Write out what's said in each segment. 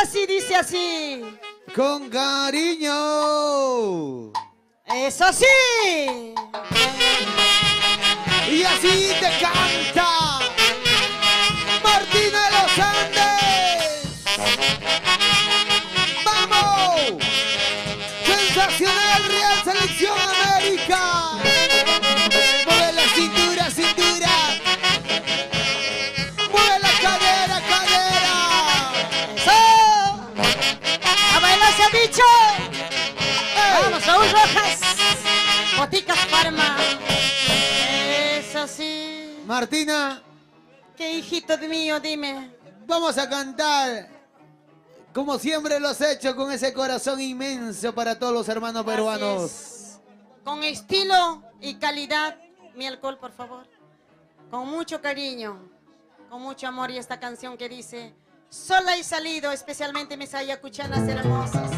ahora sí dice así. Con cariño. ¡Eso sí! Y así te canta Martina de los Andes. ¡Vamos! Sensacional Real Selección América. Mueve la cintura, cintura. Mueve la cadera, cadera. ¡Eso! ¡A bailar se ha dicho! ¡Vamos, Raúl Rojas! Boticas Parma. ¡Eso sí! Martina, ¿Qué hijito mío, dime? vamos a cantar como siempre lo has hecho, con ese corazón inmenso para todos los hermanos peruanos. Así es. Con estilo y calidad, mi alcohol, por favor. Con mucho cariño, con mucho amor, y esta canción que dice: sola he salido, especialmente mis ayacuchanas hermosas.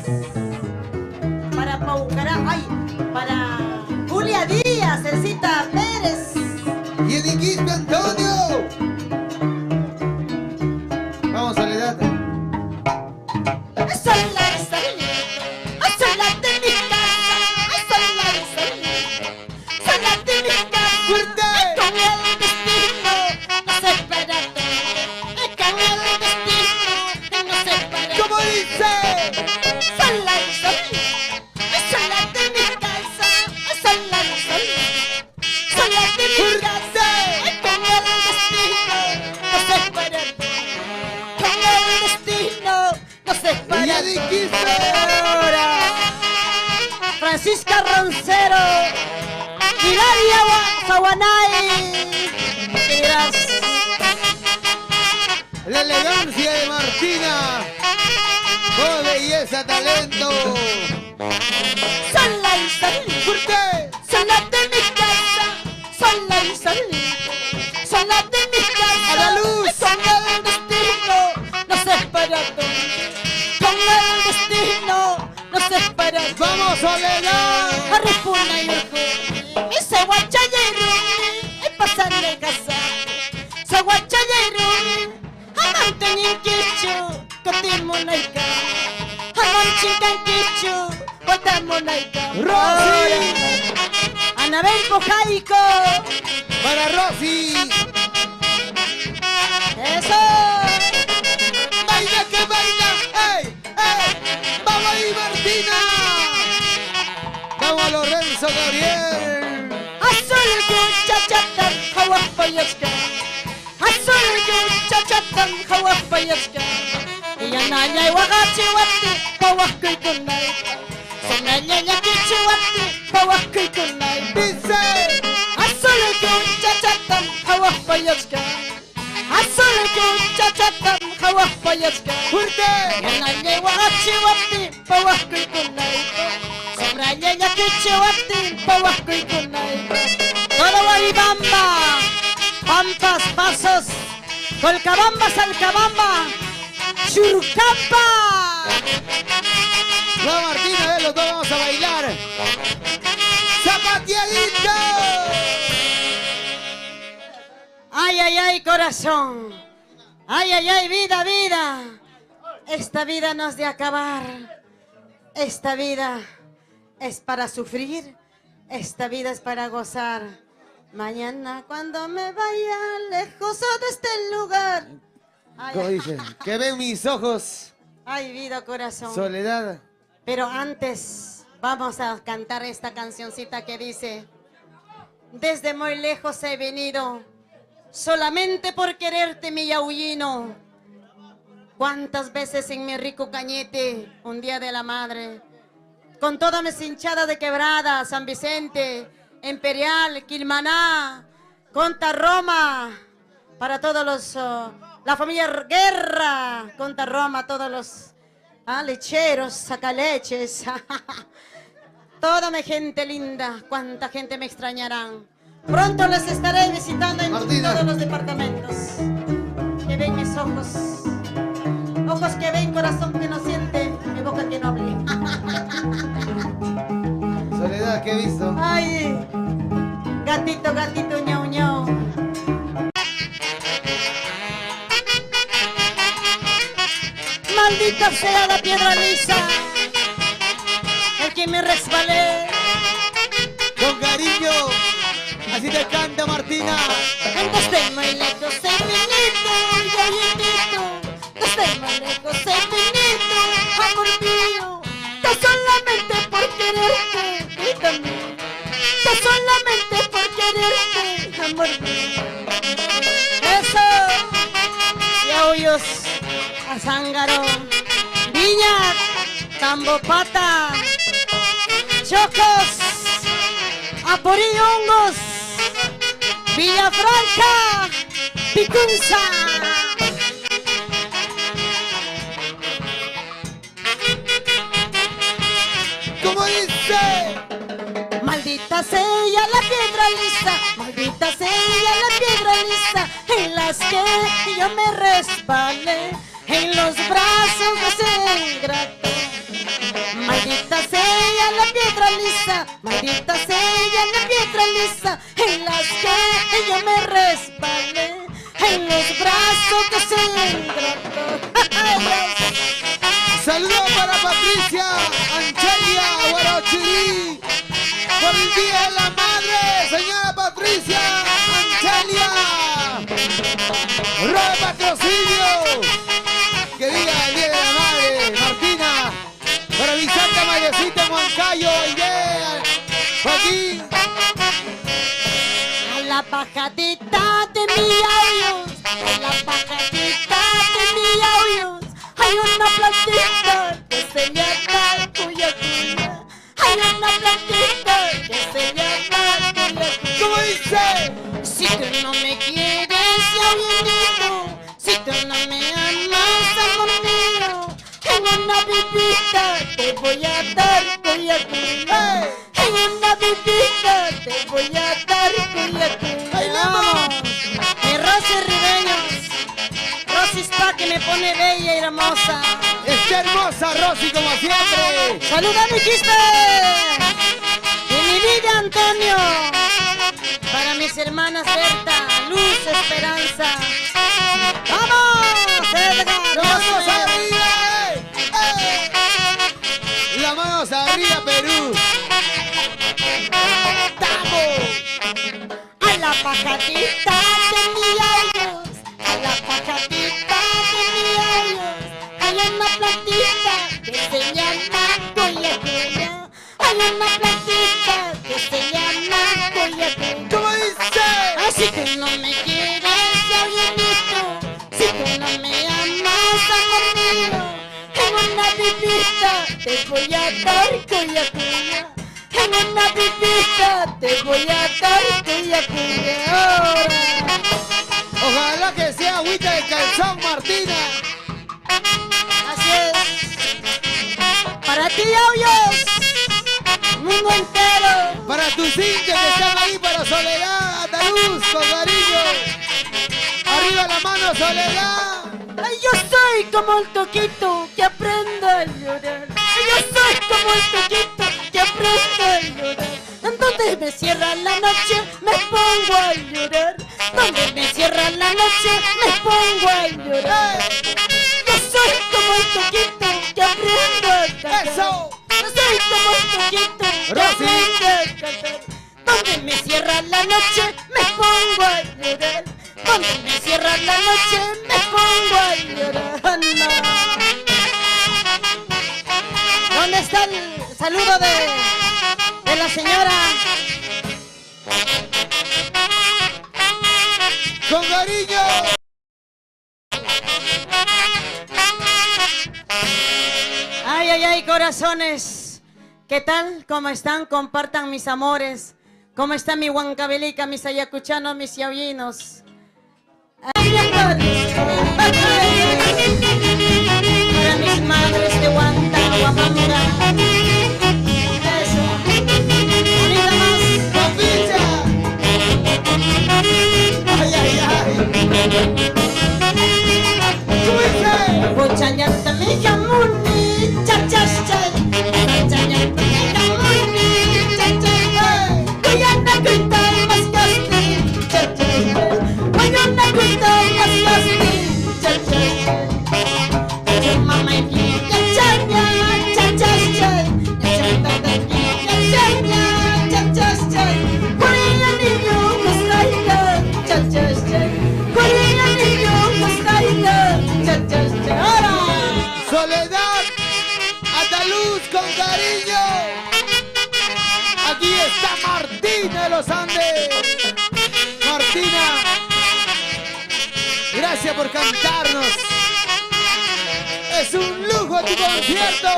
Para Paucará, ay, para Julia Díaz, Elcita Pérez. Y el Inquispe Antonio. Vamos, Soledad. Sola he salido, sola de mi casa, sola he salido, sola de mi casa. ¡Fuerte! Con el destino nos separamos, con el destino nos separamos. ¿Cómo dice? Sola he salido, sola de mi casa, sola he salido, sola de mi casa. Con el destino nos separamos, con el destino nos Y separamos. el Inquispe. Ahora, Francisca Roncero, Hilaria Sawanay. La elegancia de Martina. Con belleza, talento. Sola y salí, ¡Fuerte! sola de mi casa, sola y salí, sola de mi casa. ¡A la luz! Con el destino nos separamos, con el destino nos separamos. ¡Vamos, Soledad! Arifuna y Urku, y se guachaya y rumi, y pasan de casa. Se guachaya y rumi, amante ni kichu, cotimunaika. Amanchi kan kichu, cotimunaika. ¡Rosy! Anabel Pojaico, Para Rosy. eso. ¡Baila que baila! ¡Ey! ¡Ey! ¡Vamos ahí, Martina! ¡Vamos, Lorenzo Gabriel! Azul chachatan, hawa payashka. Azul chachatan, hawa payashka. Iyanaya wagachi wati, pawakay kunay. Sanaya kichi wati, pawakay kunay. ¡Dice! Azul chachatan, hawa payashka. Azul chachatan, hawa payashka. ¡Fuerte! Iyanaya wagachi wati, pawakay kunay. Sanaya kichi wati, pawakay kunay. Todo Guaribamba, Pampas, Pasos, Colcabamba, Salcabamba, Churcampa. Va Martina, los dos vamos a bailar. ¡Zapateadito! Ay, ay, ay, corazón. Ay, ay, ay, vida, vida. Esta vida no es de acabar. Esta vida es para sufrir. Esta vida es para gozar. Mañana cuando me vaya lejos de este lugar. Ay, ¿Cómo dice? Que ven mis ojos, ay, vida, corazón. Soledad. Pero antes vamos a cantar esta cancioncita que dice: desde muy lejos he venido, solamente por quererte, mi yaullino. Cuántas veces en mi rico cañete, un día de la madre, con todas mis hinchadas de Quebrada, San Vicente, Imperial, Quilmaná, Conta Roma, para todos los, la familia Guerra, Conta Roma, todos los lecheros, sacaleches, toda mi gente linda, cuánta gente me extrañarán. Pronto les estaré visitando en Martina. todos los departamentos. Que ven mis ojos, ojos que ven, corazón que no siente, mi boca que no hable. Soledad, ¿qué he visto? Ay, gatito, gatito, ñau, ñau. Maldita sea la piedra lisa, el que me resbalé. Con cariño, así te canta Martina. Desde muy lejos he venido, yo invito. Desde muy lejos he venido, amor mío. Que solamente por quererte, vida mía. Que solamente por quererte, amor mío. Eso, Yauyos, Azángaro, Viña, Tambopata, Chocos, Aporillongos, Villafranca, Picunza. ¿Cómo dice? Maldita sea la piedra lisa, maldita sea la piedra lisa, en las que yo me resbalé, en los brazos de ese ingrato. Maldita sea la piedra lisa, maldita sea la piedra lisa, en las que yo me resbalé, en los brazos de ese ingrato. Saludos para Patricia Anchelia Guarochirí por el Día de la Madre, señora Patricia Anchelia. Robe patrocinio. Que diga el Día de la Madre, Martina. Para mi santa madrecita en Huancayo, yeah. Joaquín. A la pajadita de mi aullos, a la pajadita de mi aullos, hay una plantita que se llama cuya cuya. Hay una plantita que se llama cuya cuya. ¿Cómo dice? Si tú no me quieres, abuelito, si tú no me amas, amor mío, en una pipita te voy a dar cuya cuya. En una pipita te voy a dar cuya cuya. ¡Bailamos! Mi Rosy Ribeños, Rosy Spa que me pone bella y hermosa. Está hermosa Rosy como siempre. ¡Saluda a mi quispe! Y mi vida Antonio. Para mis hermanas Berta, Luz, Esperanza. ¡Vamos, Edgar! ¡Las manos arriba! ¡Las manos arriba, Perú! ¡Estamos! A la pajadita de mi aullos, a la pajadita de mi aullos, hay una plantita que se llama cuya cuya. Hay una plantita que se llama cuya cuya. ¿Cómo dice? Si tú no me quieres, abuelito, si tú no me amas, amor mío, en una pipita te voy a dar cuya cuya. En una pipita te voy a dar cuya cuya. Ahora. Ojalá que sea agüita de calzón, Martina. Así es. Para ti, aullos, mundo entero. Para tus hinchas que están ahí, para Soledad, Ataluz, con cariño. Arriba la mano, Soledad. Ay, yo soy como el toquito que aprende a llorar. Ay, yo soy como el toquito que aprende a llorar. Donde me cierra la noche me pongo a llorar. Donde me cierra la noche me pongo a llorar. Yo soy como el toquito que aprende a cantar. ¡Eso! Yo soy como el toquito que Rosy. aprende a cantar. Donde me cierra la noche me pongo a llorar. Donde me cierra la noche me pongo a llorar. No. ¿Dónde está el saludo de la señora? ¡Con cariño! Ay, ay, ay, corazones. ¿Qué tal? ¿Cómo están? Compartan mis amores. ¿Cómo está mi Huancavelica, mis ayacuchanos, mis yaullinos? Ay, mi amores. Para mis madres de Huanta, Huamanga. Eso. Ahorita más. ¡Papicha! ¡Ay, ay, ay! ¿Cómo dice? Puchanyanta mi jamuni, chachachchay. Puchanyanta mi jamuni, chachachchay. Kuyana kuita mas kasti, chachachchay. Kuyana kuita mas kasti, chachachchay. Your mama los Andes. Martina, gracias por cantarnos. Es un lujo tu concierto.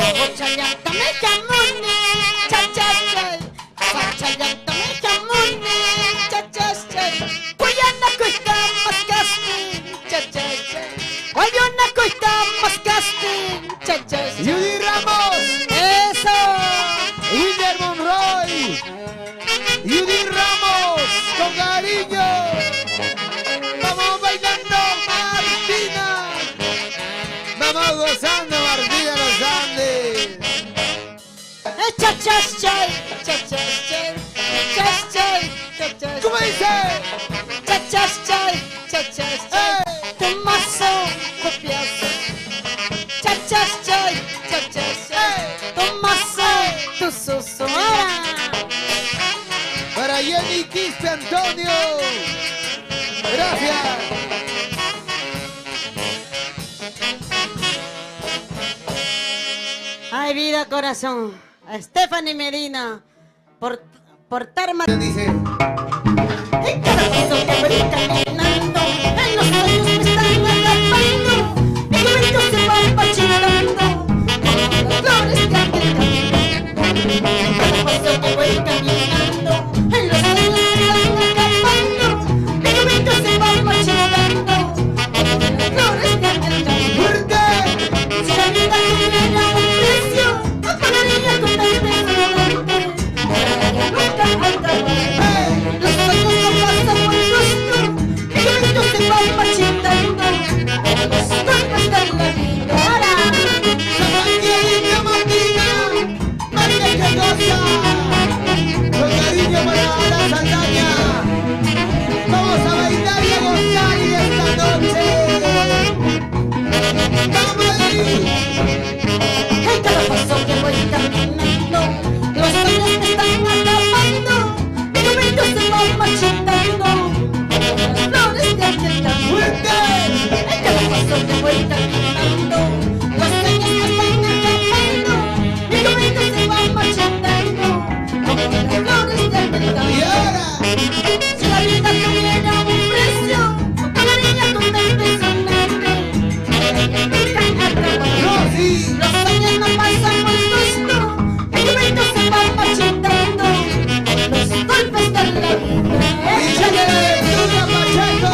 Judy Ramos. Eso. Wilder Monroy. Judy Ramos. Con cariño. Vamos bailando, Martina. Vamos gozando, Martina Los Andes. ¿Cómo dice? Tomazo, copiazo. Tomazo, tu susura. Para Jenny Quispe Antonio. Gracias. Ay, vida, corazón. A Stephanie Medina. Por Tarma. Dice. En cada paso que voy caminando, en los sueños me están atrapando. Mi juventud se va marchitando, como las flores de aquel camino. En cada paso que voy caminando, en los sueños me están atrapando. Mi juventud se va marchitando, como las flores de aquel camino. ¡Fuerte! Si la vida tuviera un precio, no pagaría con tal desodorante. Nunca acabaré. Los sueños no pasan por gusto, mi juventud se va marchitando, como los golpes de la vida. ¡Ahora! ¡Martina, Martina! ¡Martina que goza! Con cariño para la Saldaña. Vamos a bailar y a gozar y esta noche. ¡Vamos ahí! En cada paso que voy caminando, los sueños me están atrapando, mi juventud se va marchitando, como las flores de aquel camino. ¡Fuerte! En cada paso que voy caminando, los sueños me están atrapando, mi juventud se va marchitando, como las flores de aquel Y camino. ahora, Si la vida tuviera un precio, pagaría con tal impresionante, nunca acabaré. Rosy. Los sueños no pasan por gusto, mi juventud se va marchitando, los golpes de la vida. ¡Échale la lectura, Pacheco!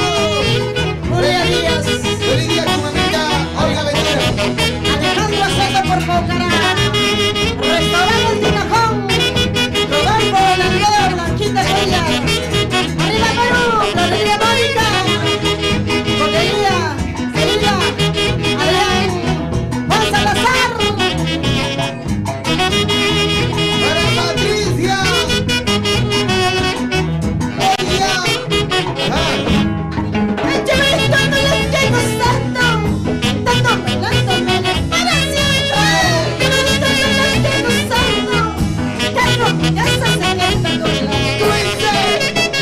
Julia Díaz, ¡Feliz día, tu mamita! ¡Olga Ventura! Alejandro Soto por Bocará, Restaurante El Tinajón, Rodolfo Landero, Blanquita Joya, Arriba Perú, La Alegría Mónica, Coquería, Sevilla, Adrián, Juan Salazar. ¡Para Patricia! ¡Odia! ¡Ah! Yo me estoy gozando, tanto bailándome para siempre. Yo me estoy gozando, que no mi casa se queda con la ¡Twiste!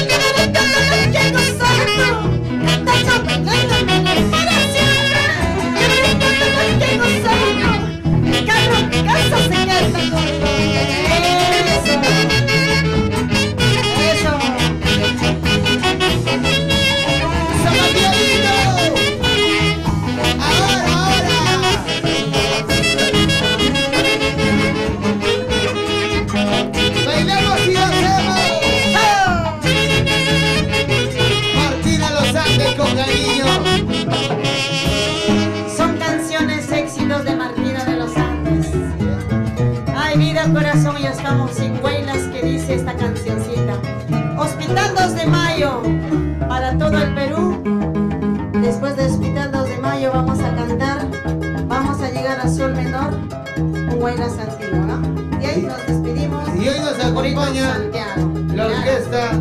Yo me estoy gozando, tanto bailándome para siempre. Yo me estoy gozando, que no mi casa se queda con la Eso. ¡Zapatielito! ¡Ahora, ahora! ¡Bailamos y hacemos! Martina Los Andes con cariño. Son canciones éxitos de Martina de los Andes. Ay, vida, corazón, ya estamos sin huellas, que dice esta cancioncita. Hospital 2 de Mayo, para todo el Perú. Después de Hospital 2 de Mayo vamos a cantar, vamos a llegar a Sol Menor, un huellas antiguo, ¿no? Y ahí nos despedimos. Y hoy nos acompaña Santiago. la orquesta.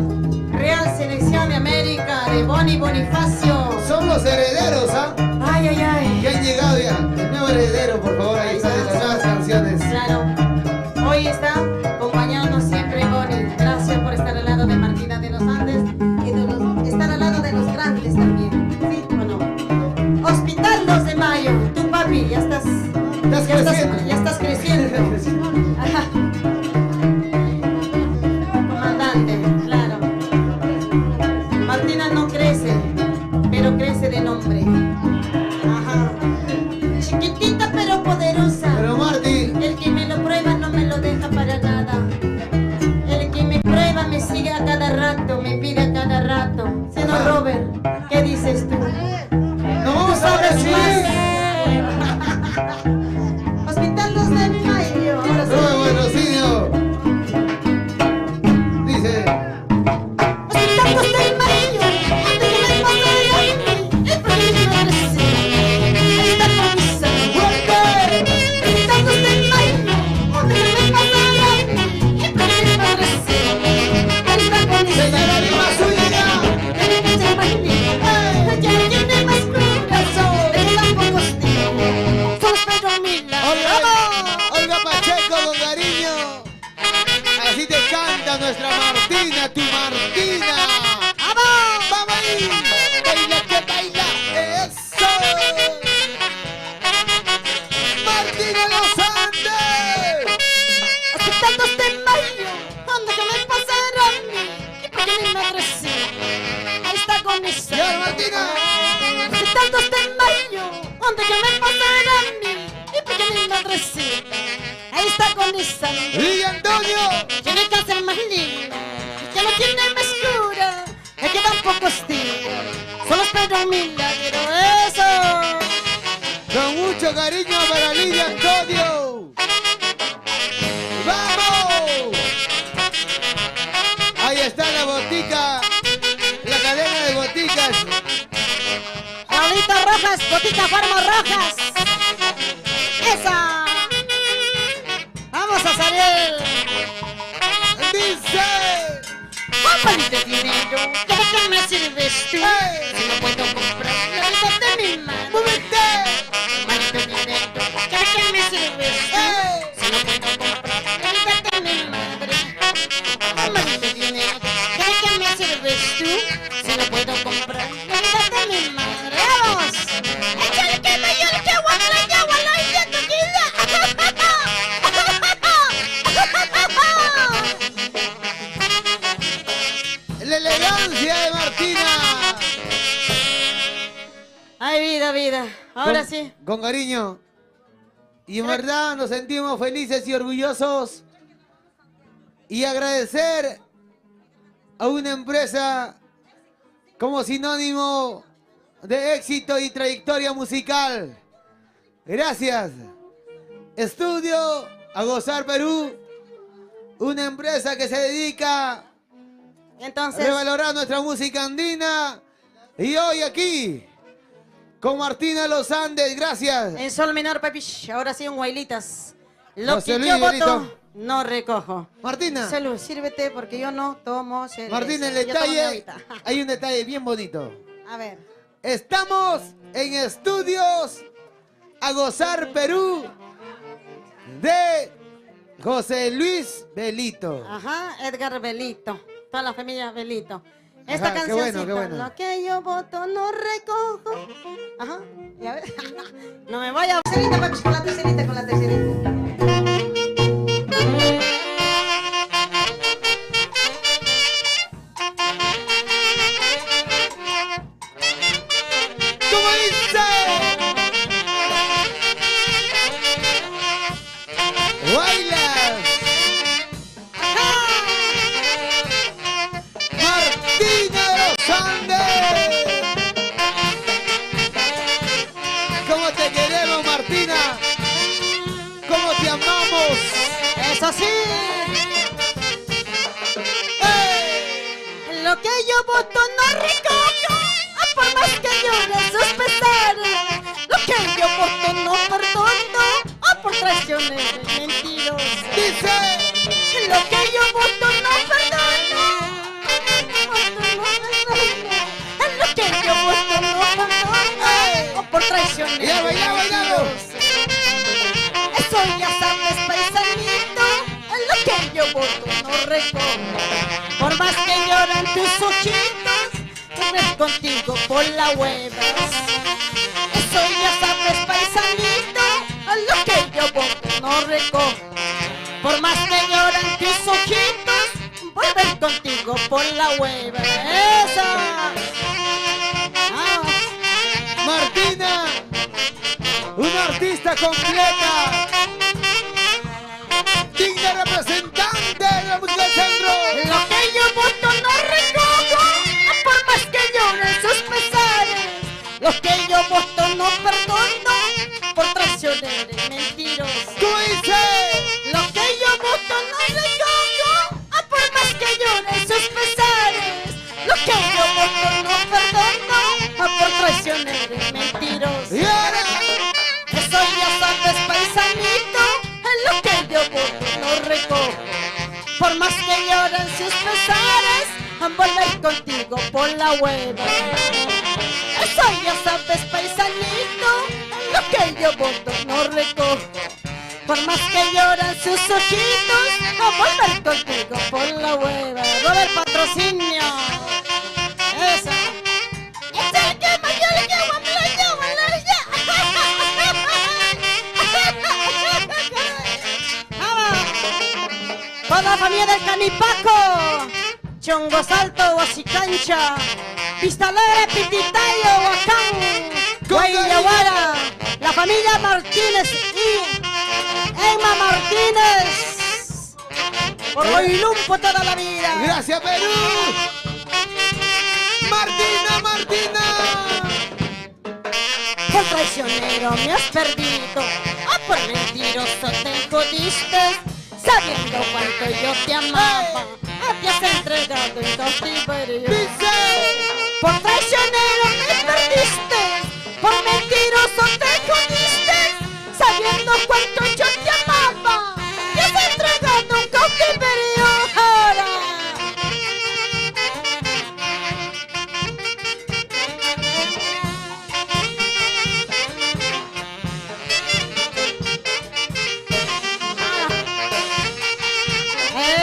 Real Selección de América, de Boni Bonifacio. Son los herederos, ¿ah? Ay, ay, ay. Que han llegado ya. El nuevo heredero, por favor, ahí está, de las nuevas canciones. Claro. Hoy está acompañándonos siempre Boni. Gracias por estar al lado de Martina de los Andes y estar al lado de los grandes también. ¿Sí o no? Hospital 2 de Mayo. Tu papi, ya estás creciendo. Ajá. Comandante, claro. nombre. Ajá. Chiquitita pero poderosa. Pero Martín. El que me lo prueba no me lo deja para nada. El que me prueba me sigue a cada rato, me pide a cada rato. Señor Robert, ¿qué dices tú? No vamos a decir. Hospital 2 de Mayo. Ahora sí. Bueno, Sidio. Dice. Hospital 2 de Mayo. Antes que me pase el proyecto de ahí está con mi salud. ¡Fuerte! Hospital 2 de Mayo. Antes que me pase el proyecto de ahí está con mi salud. Señora Lima Zúñiga. Olga Pacheco con cariño. Así te canta nuestra Martina, tu Martina. ¡Vamos! ¡Vamos ahí! ¡Baila que baila! ¡Eso! ¡Martina Los Andes! Hospital 2 de Mayo, ¿dónde que me pasará a mí? ¿Y por qué mi madre sí? Ahí está con mi ¡Y ahora, Martina! Hospital 2 de Mayo, ¿dónde que me pasará a mí? ¿Y por qué mi madre sí? Ahí está con mi salud. ¡Y Antonio! Tiene cáncer más lindo, que no tiene mescura, le queda un poco estilo. Solo espero un milagro, eso. Con mucho cariño para Lidia Antonio. ¡Vamos! Ahí está la botica, la cadena de boticas. Raulito Rojas, botica Farma Rojas. Esa. Vamos a salir. Dice. Cómprate dinero, ¿de qué me sirves tú? Si no puedo comprar la vida de mi madre. ¡Múvete! Maldito dinero, ¿de qué me sirves tú? Si no puedo comprar la vida de mi madre. Maldito dinero, ¿de qué me sirves tú? Si no puedo comprar la vida de mi madre. ¡Vamos! ¡Échale que mayor que agua, la agua, la idea que La elegancia de Martina. Ay, vida, vida. Ahora Con- sí. Con cariño. Y en verdad nos sentimos felices y orgullosos. Y agradecer a una empresa como sinónimo de éxito y trayectoria musical. Gracias. Estudio A Gozar Perú. Una empresa que se dedica a Entonces, revalorar nuestra música andina. Y hoy aquí, con Martina Los Andes, gracias. en sol menor, papi. Ahora sí, un guailitas. Lo José que Luis yo voto, Belito. no recojo. Martina, Salud, sírvete porque yo no tomo cerveza. Martina, el Yo tomo detalle, agüita. hay un detalle bien bonito. A ver. Estamos en estudios A Gozar Perú de José Luis Belito. Ajá, Edgar Belito. Toda la familia Belito. Esta Ajá, qué cancioncita, bueno, qué bueno. lo que yo voto no recojo. Ajá, y a ver. No me vaya. Tercerita, papi, con la tercerita, con la tercerita. ¿Cómo dice? ¡Baila! Martina de los Andes. ¿Cómo te queremos, Martina? ¿Cómo te amamos? Eso sí. ¡Ey! Lo que yo voto no recojo, por más que llore sus pesares. Lo que yo voto no perdono, por traiciones mentirosas. Dice. Lo que yo voto no perdono, lo que yo voto no perdono, por traiciones Ya, baila, bailalo. mentirosas. Eso ya sabes, paisanito, lo que yo voto no recojo. Por más que lloran tus ojitos, correr contigo por la huevas. Eso ya sabes, paisanito, lo que yo voto no recojo. Por más que lloran tus ojitos, volver contigo por la hueva. ¡Eso! Vamos. lista completa. Digna representante de la música del centro. Lo que yo voto no recojo, por más que lloren sus pesares. Lo que yo voto no perdono, por traicioneros y mentirosos. Tú dices. Lo que yo voto no recojo, por más que lloren sus pesares. Lo que yo voto no perdono, por traicioneros y mentirosos. Y ahora. Eso ya sabes, paisanito, es lo que yo voto no recojo. Por más que lloren sus pesares, volver contigo por la hueva. Eso ya sabes, paisanito, es lo que yo voto no recojo. Por más que lloren sus ojitos, volver contigo por la hueva. Robert Patrocinio. Esa. Esa es que más yo le quiero hablar yo. Toda la familia del Canipaco, Chongo Salto, Huasicancha, Pistalera, Pititayo, Huacán, Guayaguara, la familia Martínez y Emma Martínez, por Huilumpo toda la vida. Gracias, Perú. Martina. Por traicionero me has perdido, por mentiroso te jodiste, sabiendo cuánto yo te amaba, te has entregado en cautiverio. Dice. Por traicionero me perdiste, por mentiroso te jodiste, sabiendo cuánto yo te amaba, te has entregado en cautiverio. Ahora.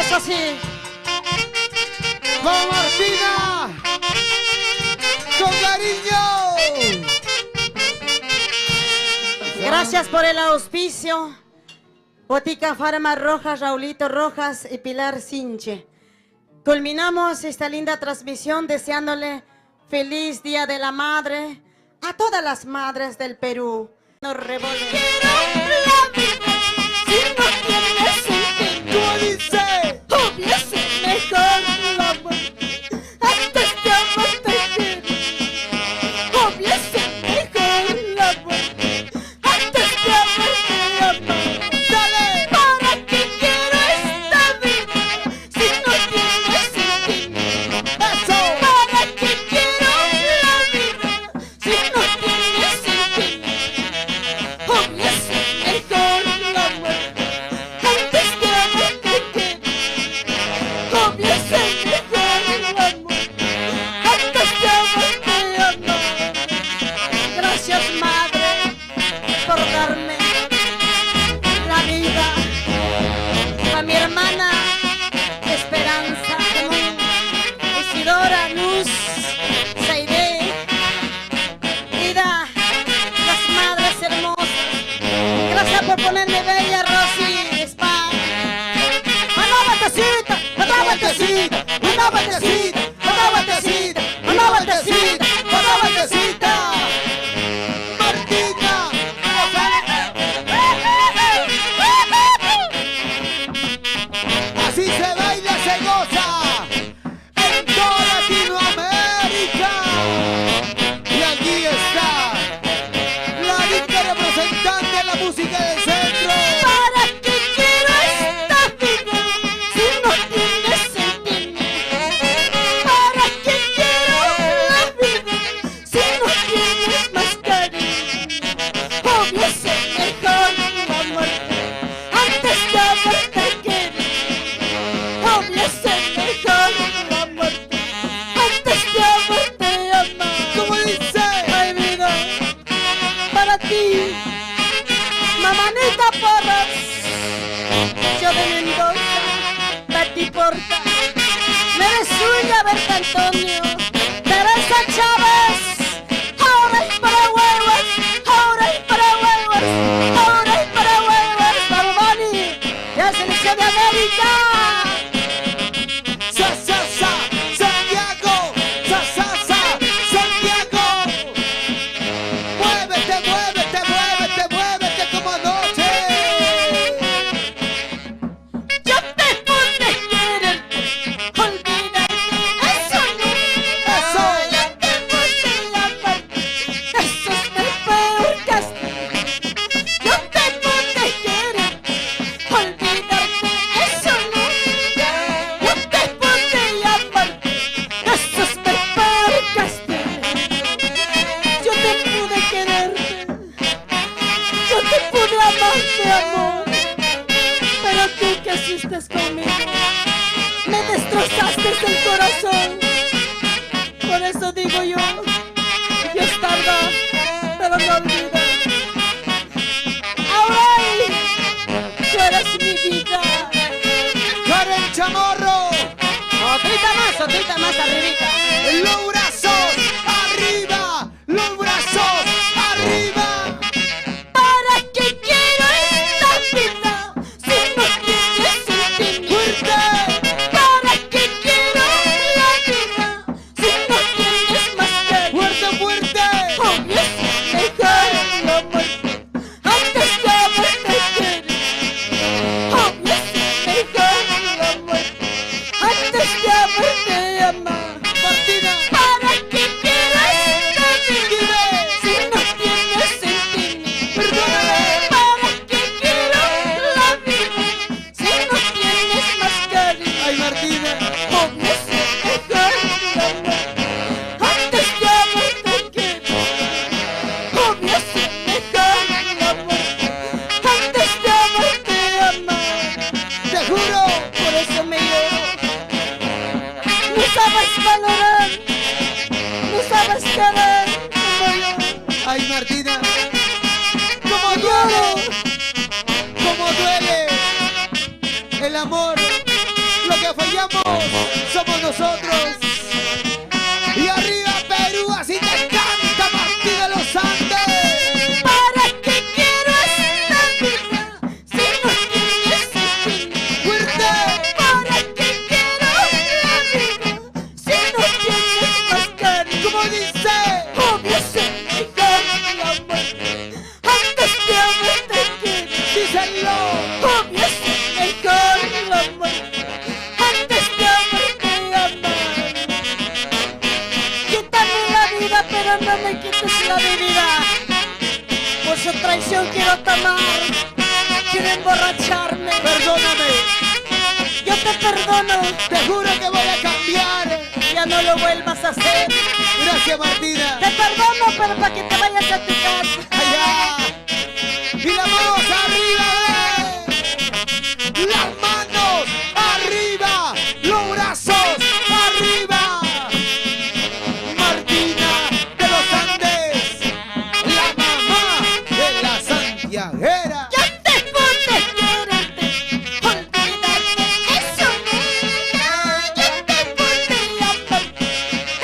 Eso sí. ¡Vamos, Martina! ¡Con cariño! Gracias por el auspicio. Botica Farma Rojas, Raulito Rojas y Pilar Sinche. Culminamos esta linda transmisión deseándole feliz Día de la Madre a todas las madres del Perú. Nos revolvemos. Si no tienes sentido, ¿Cómo dice? hubiese mejor la muerte. Antes de amarte quiero. Hubiese mejor la muerte. Antes de amarte amar. ¡Dale! ¿Para qué quiero esta vida si no tienes sentimiento? ¡Eso! ¿Para qué quiero la vida si no tienes sentimiento? Hubiese mejor la muerte antes de amarte quiero. Hubiese mejor la muerte antes de amarte amar. Gracias, madre, por darme la vida. A mi hermana Esperanza, Isidora, Luz, Zaide, Ida, las madres hermosas. Gracias por ponerme bella, Rosy, Spa. Una vueltecita, otra vueltecita, una vueltecita, otra vueltecita, una vueltecita, otra vueltecita. Martina. Así se baila, se goza en toda Latinoamérica. Y aquí está la digna representante de la música del centro. ¿Para qué quiero esta vida si no tienes sentimiento? ¿Para qué quiero la vida si no tienes más cariño? Hubiese mejor la muerte antes de haberte querido. Hubiese mejor la muerte antes de haberte amado. ¿Cómo dice? Ay, vida, para ti, Mamanita Porras, yo de Mendoza, Betty Porta, Merezuela Berta Antonio, Teresa Chávez, ahora y para huevos, ahora y para huevos, ahora y para huevos, Vamos Boni, la selección de América. Santiago, Santiago. Muévete, muévete, muévete, muévete estés conmigo. Me destrozaste el corazón. Por eso digo yo, Dios tarda, pero no olvida. Ay, tú eres mi vida. Karen Chamorro, Otrita más arribita. los brazos arriba, los brazos arriba. ¿Para qué quiero esta vida si no tienes sentimiento? Fuerte, ¿Para qué quiero la vida si no tienes más que fuerte, fuerte. obvio es mejor la muerte antes de haberte querido. Obvio es mejor la muerte antes de haberte amado. Martina, ¿Para qué quiero esta vida dime, si no tienes sentimiento? perdóname. ¿Para qué quiero la vida si no tienes más cariño? Ay, Martina, Obvio es mejor la muerte antes de haberte querido. Obvio es mejor la muerte antes de haberte amado. te juro. Por eso me lloro. No sabes valorar, no sabes querer como yo. Ay, Martina, cómo lloro, cómo duele el amor. Lo que fallamos somos nosotros. Y arriba Perú, así te canta Martina Los Andes. ¿Para qué quiero esta vida si no tienes sentido? Fuerte, ¿Para qué quiero la vida si no tienes más cariño? como dice, Obvio es mejor la muerte antes de haberte querido. díselo. Obvio es mejor la muerte antes de haberte amado. Quítame la vida, pero no me quites la bebida. Por su traición quiero tomar, quiero emborracharme. Perdóname, Yo te perdono, te juro que voy a cambiar. ya no lo vuelvas a hacer. Gracias, Martina. Te perdono, pero para que te vayas a tu casa. Allá. Y las manos arriba, las manos arriba, los brazos arriba. Martina de los Andes, la mamá de la santiaguera. Yo te pude quererte, olvidarte, eso nunca. Yo te pude amarte,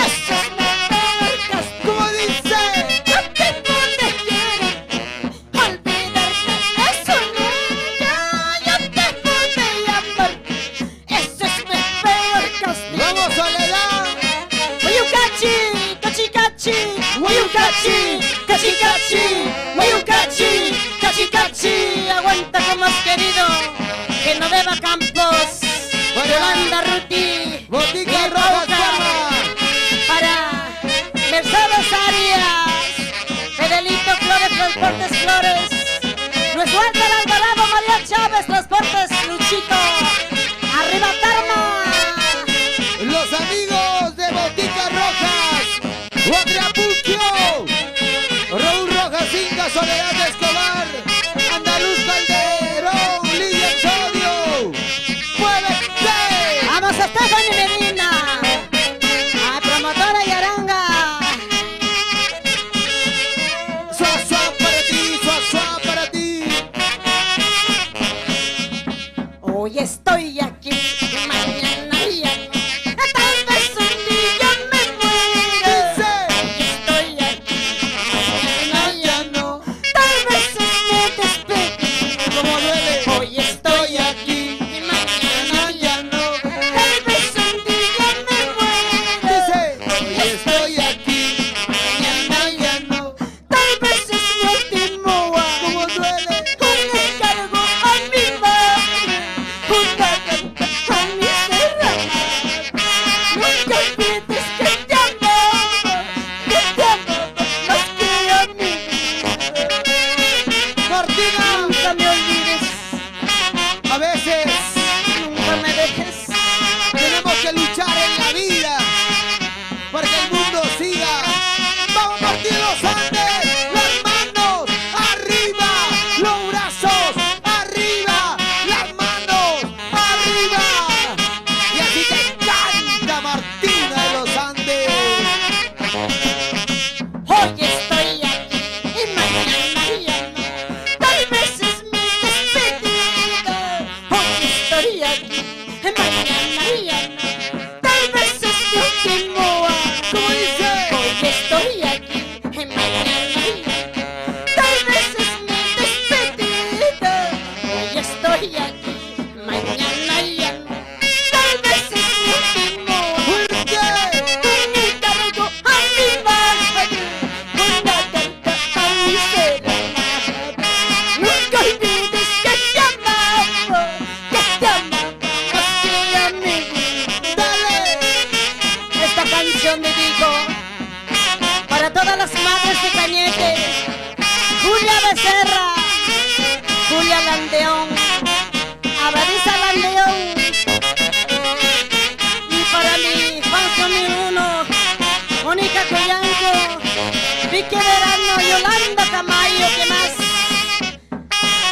eso es mi peor castigo. Como dice, Yo te pude quererte, olvidarte, eso nunca. Yo te pude amarte, eso es mi peor castigo. vamos Soledad, Wayukachi, cachi cachi, Wayukachi, cachi cachi, Wayukachi, cachi cachi. Aguanta como has querido, que no beba Campos, Yolanda Ruti, Botica y Roja Roca. Para Mercedes Arias, Fidelito Flores, Transportes Flores, nuestro Álvaro Alvarado, María Chávez, Transportes Luchito, arriba Tarma. los amigos de Boticas Rojas, Guatrapuquio, Raúl Rojas Inca, Soledad Escobar, Andaluz Calderón, Lidia Sodio, ¡muévete! Vamos a Stephanie Medina, a promotora Yaranga. Suá, suá para ti, suá, suá para ti. Hoy estoy aquí, mañana ya no. Tal vez un día me muera. Dice, Hoy estoy aquí, mañana ya ya no. Tal vez es Landeón, Abadisa Landeón. Y para mi Juan 1, Mónica Collanco, Vicky Verano, Yolanda Camayo, ¿qué más?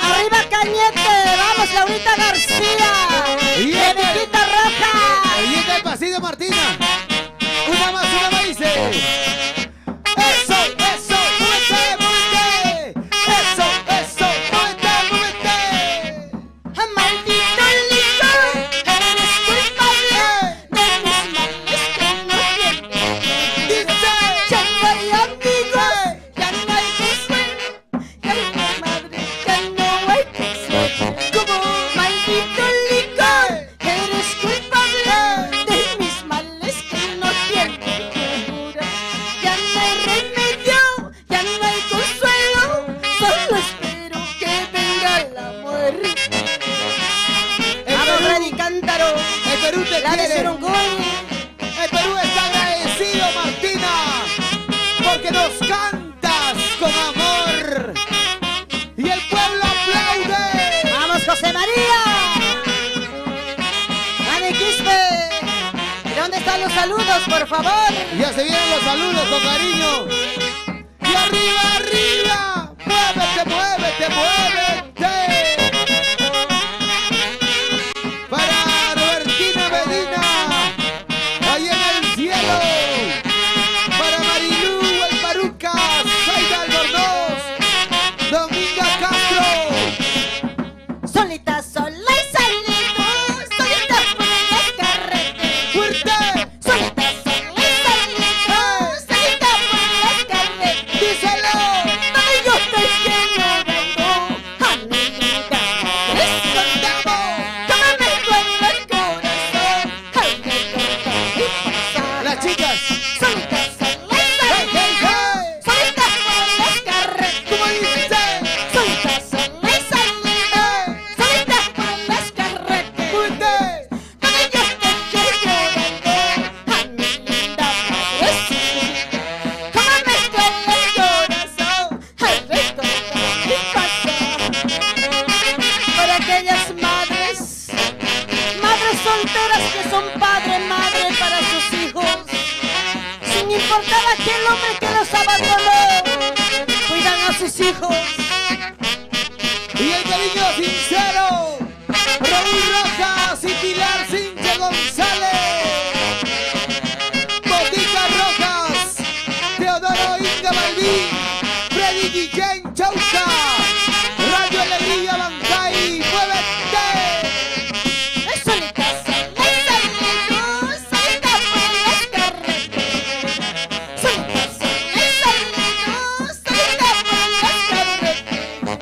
Arriba Cañete, vamos Laurita García, Y Rebequita Roja. Y este pasito Martina. Una más, dice. Eso, eso, muévete, muévete. Eso, eso, muévete, muévete. Maldito licor, eres culpable de mis males que no tienen. Dice. Ya no hay amigos, ya no hay consuelo, ya no hay madre, ya no hay consuelo. ¿Cómo? Maldito licor, eres culpable de mis males que no tienen cura. Ya no hay remedio, ya no hay consuelo, solo espero que venga la muerte. Vamos, Freddy Cántaro, El Perú te la de quiere. Surungoy. El Perú está agradecido, Martina, porque nos cantas con amor. Y el pueblo aplaude. Vamos, José María. Dani Quispe. ¿Y dónde están los saludos, por favor? Ya se vienen los saludos con cariño. Y arriba, arriba. Muévete, muévete, muévete. Para Robertina Medina, ahí en el cielo. Para Marilú, el Paruca, Zaida Albornoz, Dominga Castro. Solita, sola y solito, solita por las carreteras. ¡Fuerte! Solita, sola y solito, solita por las carreteras. ¡Díselo! Donde yo estoy llorando, a mi vida me ¡Cantamos! Tómame con el corazón, ay, me toca mi pasar. Las chicas. Solita, sola y ¡Hey, hey, solito, hey! solita por las carreteras. ¿Cómo dice? Solita, sola y solito, solita por las carreteras. ¡Fuerte! Donde yo estoy llorando, a mi linda madrecita. Tómame con el corazón, ay, recuerda mi pasado. Para aquellas madres, madres solteras que son padre, madre para sus hijos, sin importar aquel hombre que los abandonó, cuidan a sus hijos. Y el cariño sincero, Raúl Rojas y Pilar Cinche González. Botica Rojas, Teodoro Inga Malvin, Freddy Guillén Chauca, Radio Alegría Bancay, muévete. Solita, sola y solito, solita por las carreteras. Solita, sola y solito, solita por las carreteras.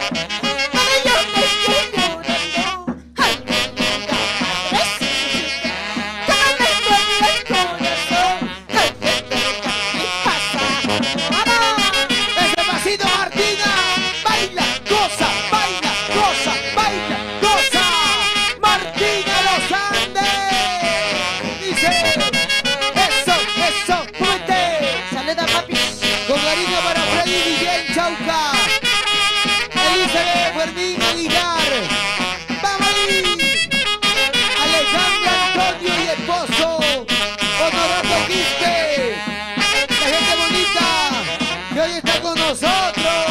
Donde yo estoy llorando, ay, mi linda madrecita. Tómame con el corazón, ay, recuerda mi pasado. ¡Vamos! Ese pasito Martina, baila, goza, baila, goza, baila, goza. Martina Los Andes. Dice, eso, eso, muévete. Saluda, papi. Con cariño para Freddy Guillén Chauca, Elizabeth Fermín Aguilar, vamos ahí, Alejandro Antonio y esposo, Honorato Quispe, la gente bonita que hoy está con nosotros.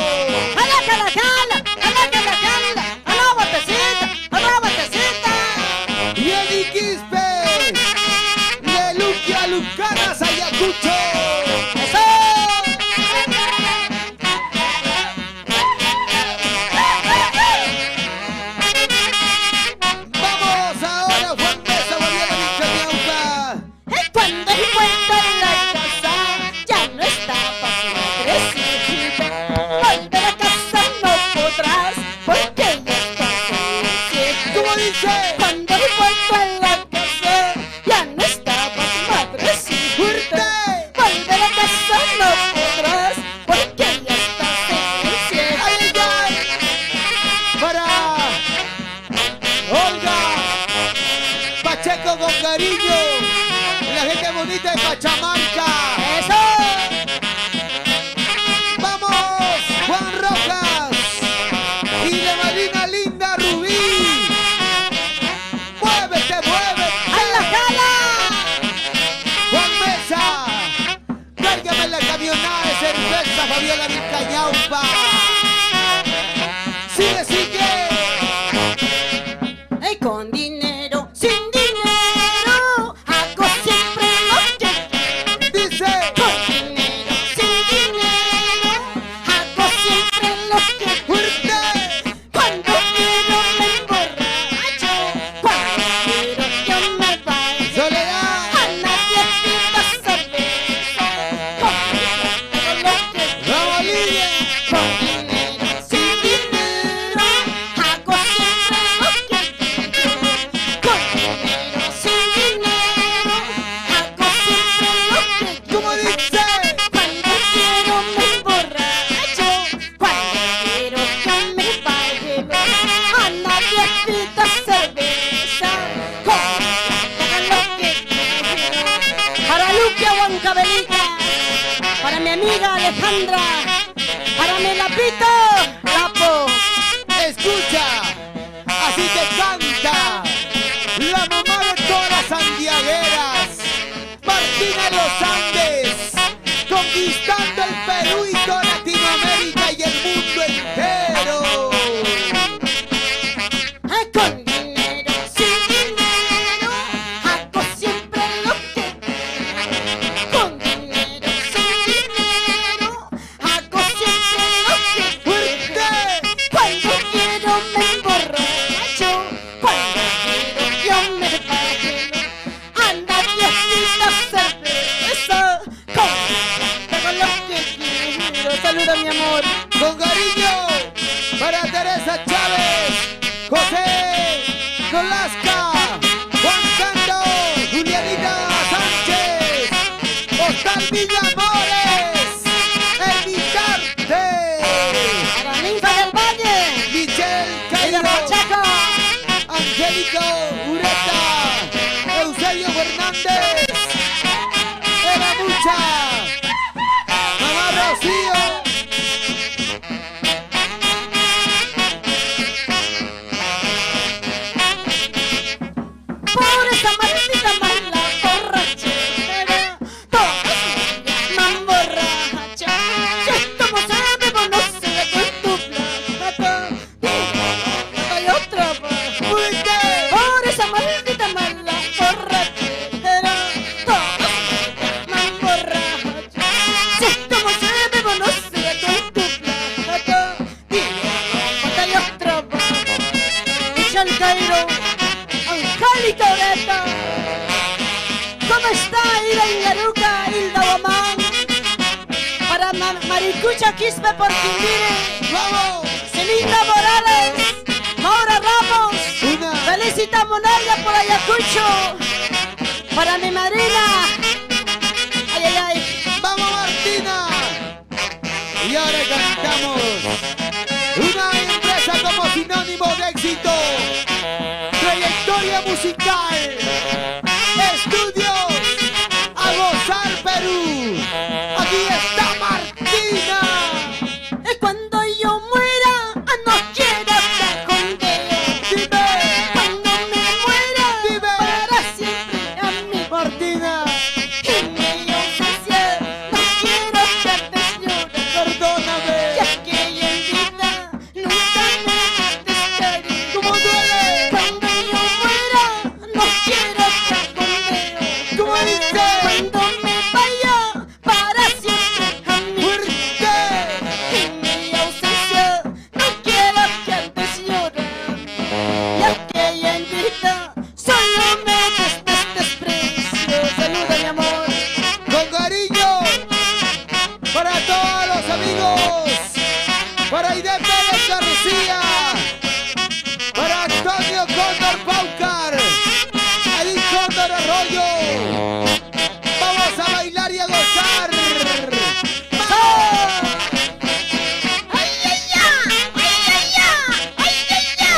¡Hala, cala, cala! ¡Hala, cala, cala! ¡Hala, botecita! ¡Hala, botecita! Y Eddie Quispe, de Luquia Lucanas Ayacucho. ¡Eso! Vamos ahora, Juan Mesa, volviendo a Chamiauca. Cuando encuentro en la casa, ya no estaba su madrecita. Volver a casa no podrás, porque ya está ¿Cómo dice? Cuando encuentro en la casa, ya no estaba su madrecita. ¡Fuerte! Volver a casa no podrás, porque ya está ciego. ¡Ay, ay, ay! Para Olga Pacheco con cariño, la gente bonita de Pachamarca. ¡Eso! ¡Vamos! Juan Rojas y la madrina linda Alejandra, para mi Lapito, Lapo. Escucha, así que canta la mamá de todas las santiagueras, Martina de los Andes, conquistando el Perú y toda Latinoamérica y el mundo entero. Con dinero, sin dinero, hago siempre lo que quiero. Con dinero, sin dinero, hago siempre lo que ¡Fuerte! Cuando quiero me emborracho, cuando quiero yo me bailo. Anda viejita cerveza, con lo que quiero. Saluda mi amor. Con cariño para Teresa Chávez, José Nolasca, Juan Cando, Julianita Sánchez, Oscar Villamores, Evitarte, Para Ninfa del Valle, Michelle Ida Cairo, Pacheco, Angélico Ureta, Eusebio Fernández, Era Mucha, Mamá Rocío. por esa maldita mala borrachera, todos me llaman borracha. Si esto no sabe, no se con tu plata, y otra vez. Por esa maldita mala borrachera, todos me llaman borracha. Si esto no sabe, no se con tu plata, y otra vez. Michelle Cairo, Angélica Oreta, ¿cómo está Ida Ingaruca, Hilda Guamán? Para Maricucha Quispe por Quimbire, ¡Vamos! Celinda Morales, Maura Ramos, Una. Felicita Monalia por Ayacucho, para mi Marina, ay ay ay, ¡Vamos, Martina! Y ahora cantamos una empresa como sinónimo de éxito, trayectoria musical, estudios, a gozar Perú. Aquí está Martina. y cuando yo muera, no quiero estar contigo. Dime, Cuando me muera, Dime. para siempre a mi Martina, en mi ausencia, no quiero verte llorar. perdóname. Ya que en vida nunca me dejaré. ¿Cómo duele? Cuando yo muera, no quiero estar contigo. ¿Cómo dice? Cuando me vaya, para siempre a mi ¡Fuerte! en mi ausencia, no quiero que andes llorar. Ya que en vida solo me desprecio. Saluda mi amor. Con cariño para todos los amigos, para Aide Pérez García, para Antonio Cóndor Paucar, Edith Cóndor Arroyo. Vamos a bailar y a gozar. ¡Vamos! ¡Ay, ay, ya! ¡Ay, ay, ya! ¡Ay, ay, ya!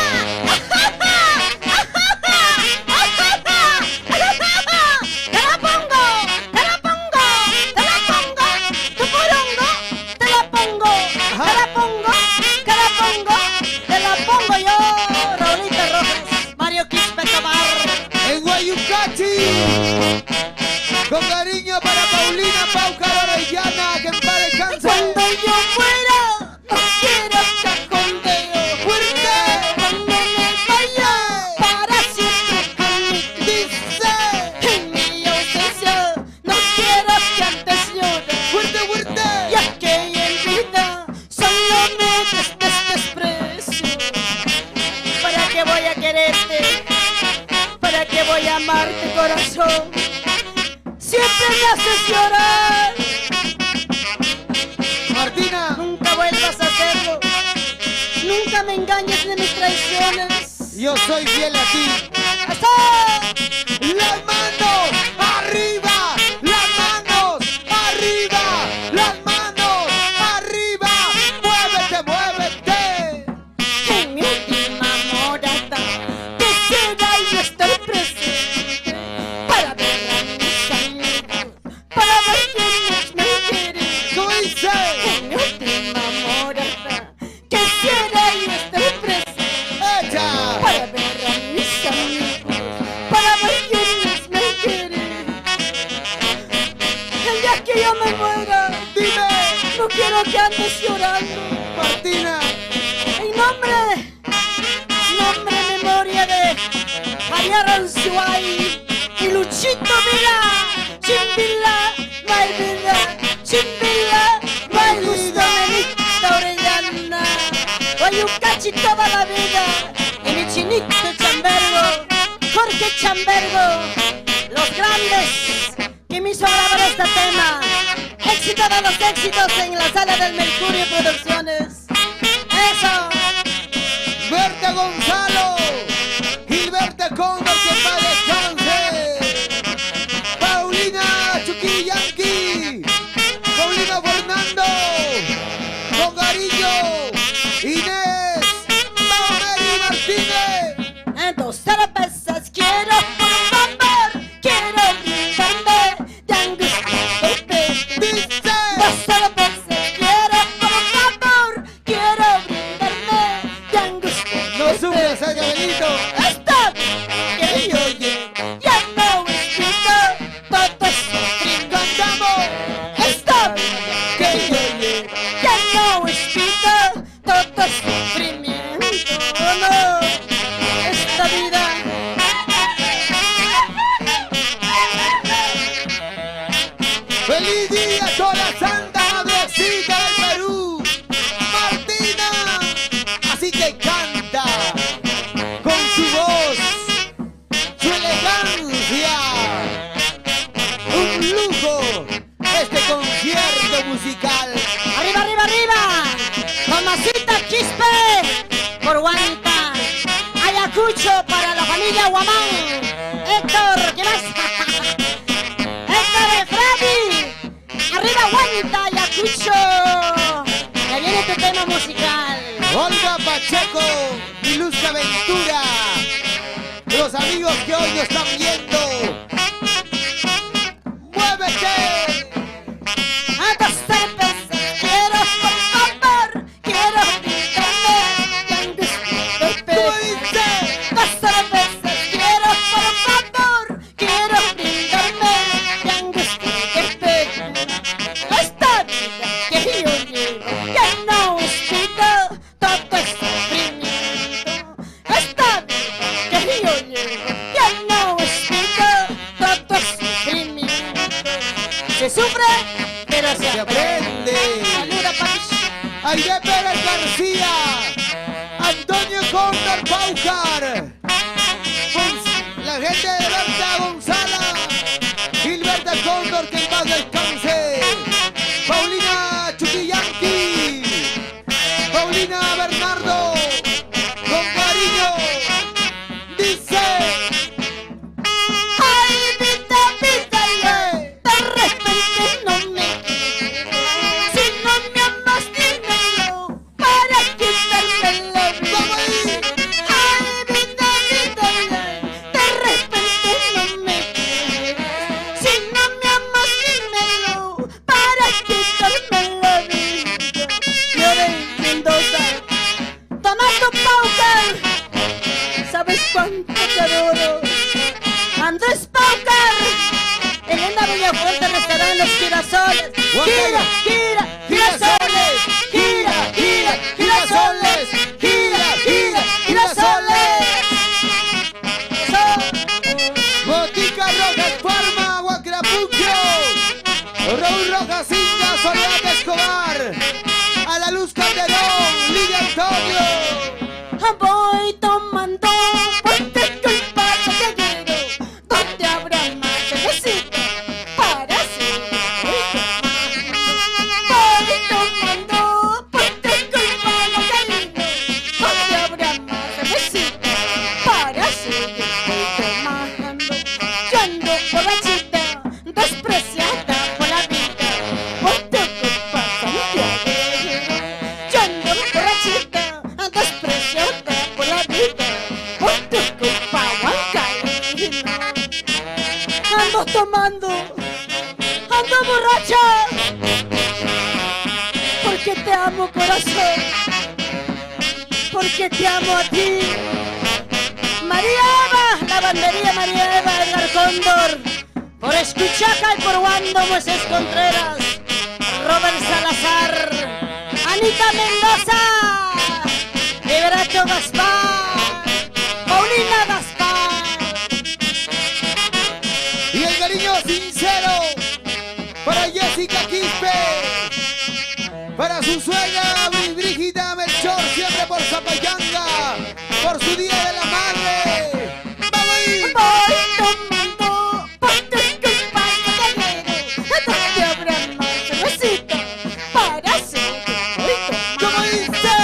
¡Te la pongo! ¡Te la pongo! ¡Te la pongo! ¡Tu porongo! ¡Te la pongo! ¡Te la pongo! ¡Te la pongo! ¡Te la pongo yo! Raulita Rojas, Mario Quispe Tomar. En Guayucachi, con cariño para Paulina Paucar Orellana, que en paz descanse. Cuando yo muera, no quiero estar contigo. ¡Fuerte! Cuando me vaya, para siempre conmigo. ¡Dice! En mi ausencia, no quiero que antes llores. ¡Fuerte, fuerte! Ya que en vida solo me desprecio. ¿Para qué voy a quererte? ¿Para qué voy a amarte, corazón? Siempre me haces llorar. Martina, Nunca vuelvas a hacerlo. Nunca me engañes de mis traiciones. yo soy fiel a ti. ¡Hasta! ¡Las manos arriba! ¡Las manos arriba! ¡Las manos arriba! ¡Muévete, muévete! En mi última morada, quisiera yo estar presente para ver a mis amigos, para ver quiénes me quieren. ¿Cómo dice? enamorada. Quisiera yo estar presente ¡Echa! para ver a mis amigos, para ver quiénes me quieren. El día que yo me muera, ¡Dime! no quiero que andes llorando. ¡Martina! En nombre, memoria de Javier Anzuay y Luchito Vila. Chimbila, no hay vida. Chimbila, no hay gusto. Menita Orellana, hoy un cachi toda la vida. Y mi chinito Chambergo, Jorge Chambergo, los grandes que me hizo grabar este tema. Éxito de los éxitos en la sala del Mercurio Producciones. Eso. Berta Gonzalo, Gilberto Cóndor, que pa' descanse. Paulina Chuquillanqui, Paulina Fernando, con Garillo, Inés, Maumeri Martínez. En dos cervezas quiero, por favor, quiero brindarme de angustia. Dice, Dos cervezas quiero, por favor, quiero brindarme de angustia. no sufras, Benito. Stop, que yo llego, ya no explico, todo es sufrimiento. Cantamos, Stop, que yo llego. ya no explico, todo es sufrimiento. No, esta vida. ¡Feliz día, toda Santa Madrecita del Perú! ¡Martina! Así que canta, con su voz, su elegancia. Un lujo, este concierto musical. ¡Arriba, arriba, arriba! Tomasita Quispe por Guanta. Ayacucho para la familia Guamán. Héctor, ¿qué más? Héctor de Freddy. Arriba Guanta, Ayacucho. Ya viene tu tema musical. Olga Pacheco y Luz Aventura. Los amigos que hoy nos están viendo. ¡Muévete! A dos cervezas quiero, por favor, quiero brindarme de angustia. ¿Cómo dice? Dos cervezas quiero, por favor, quiero brindarme de angustia. Esta vida que yo llevo ya no es vida, todo es sufrimiento. Esta vida que yo llevo ya no es vida, todo es sufrimiento. Se sufre, pero se Se aprende. aprende. Saluda, papi. Aide Pérez García, Antonio Cóndor Paucar, con la gente de Berta Gonzala, Gilberto Cóndor, que en paz descanse, Paulina Chuquillanqui, Paulina Bernardo, con cariño, dice, Ay, vida, vida, de repente no me quieres. Si no me amas, dímelo, para quitarme la vida. vamos ahí, Ay, vida, vida, de repente no me quieres. Si no me amas, dímelo, para quitarme la vida. Yo de Mendoza, tomando Paucar, ¿sabes cuánto te adoro? Andrés Paucar, Elena Villafuerte, restaurante Los Girasoles. Gira, gira, girasoles. Gira, gira, girasoles. Gira, gira, girasoles. Botica Rojas Parma, Huacrapuquio, Raúl Rojas Inga, Soledad Escobar, a la Luz Calderón, Lidia Antonio. Voy tomando fuerte culpado que llego, donde habrá más cervecita para seguir tomando. Voy tomando fuerte culpado que llego, donde habrá más cervecita para seguir tomando. Yo ando borrachita, despreciada por la vida, por tu culpa, Santiago. Yo ando borrachita, despreciada por la vida, por tu culpa, Huancaína. Ando tomando, ando borracha, porque te amo. amo, corazón, porque te amo a ti. María Eva, lavandería María Eva, Edgar Cóndor, por Escuchaca y por Wando Moisés Contreras, Robert Salazar, Anita Mendoza, Liberato Gaspar, Paulina Gaspar. Y el cariño sincero para Jessica Quispe, para su suegra Brígida Melchor, siempre por Zapayanga, por su Día de la Madre. ¡Vamos ahí! Voy tomando por tus culpas, caballero, donde habrá más cervecita para seguir ¿Cómo tomando. dice?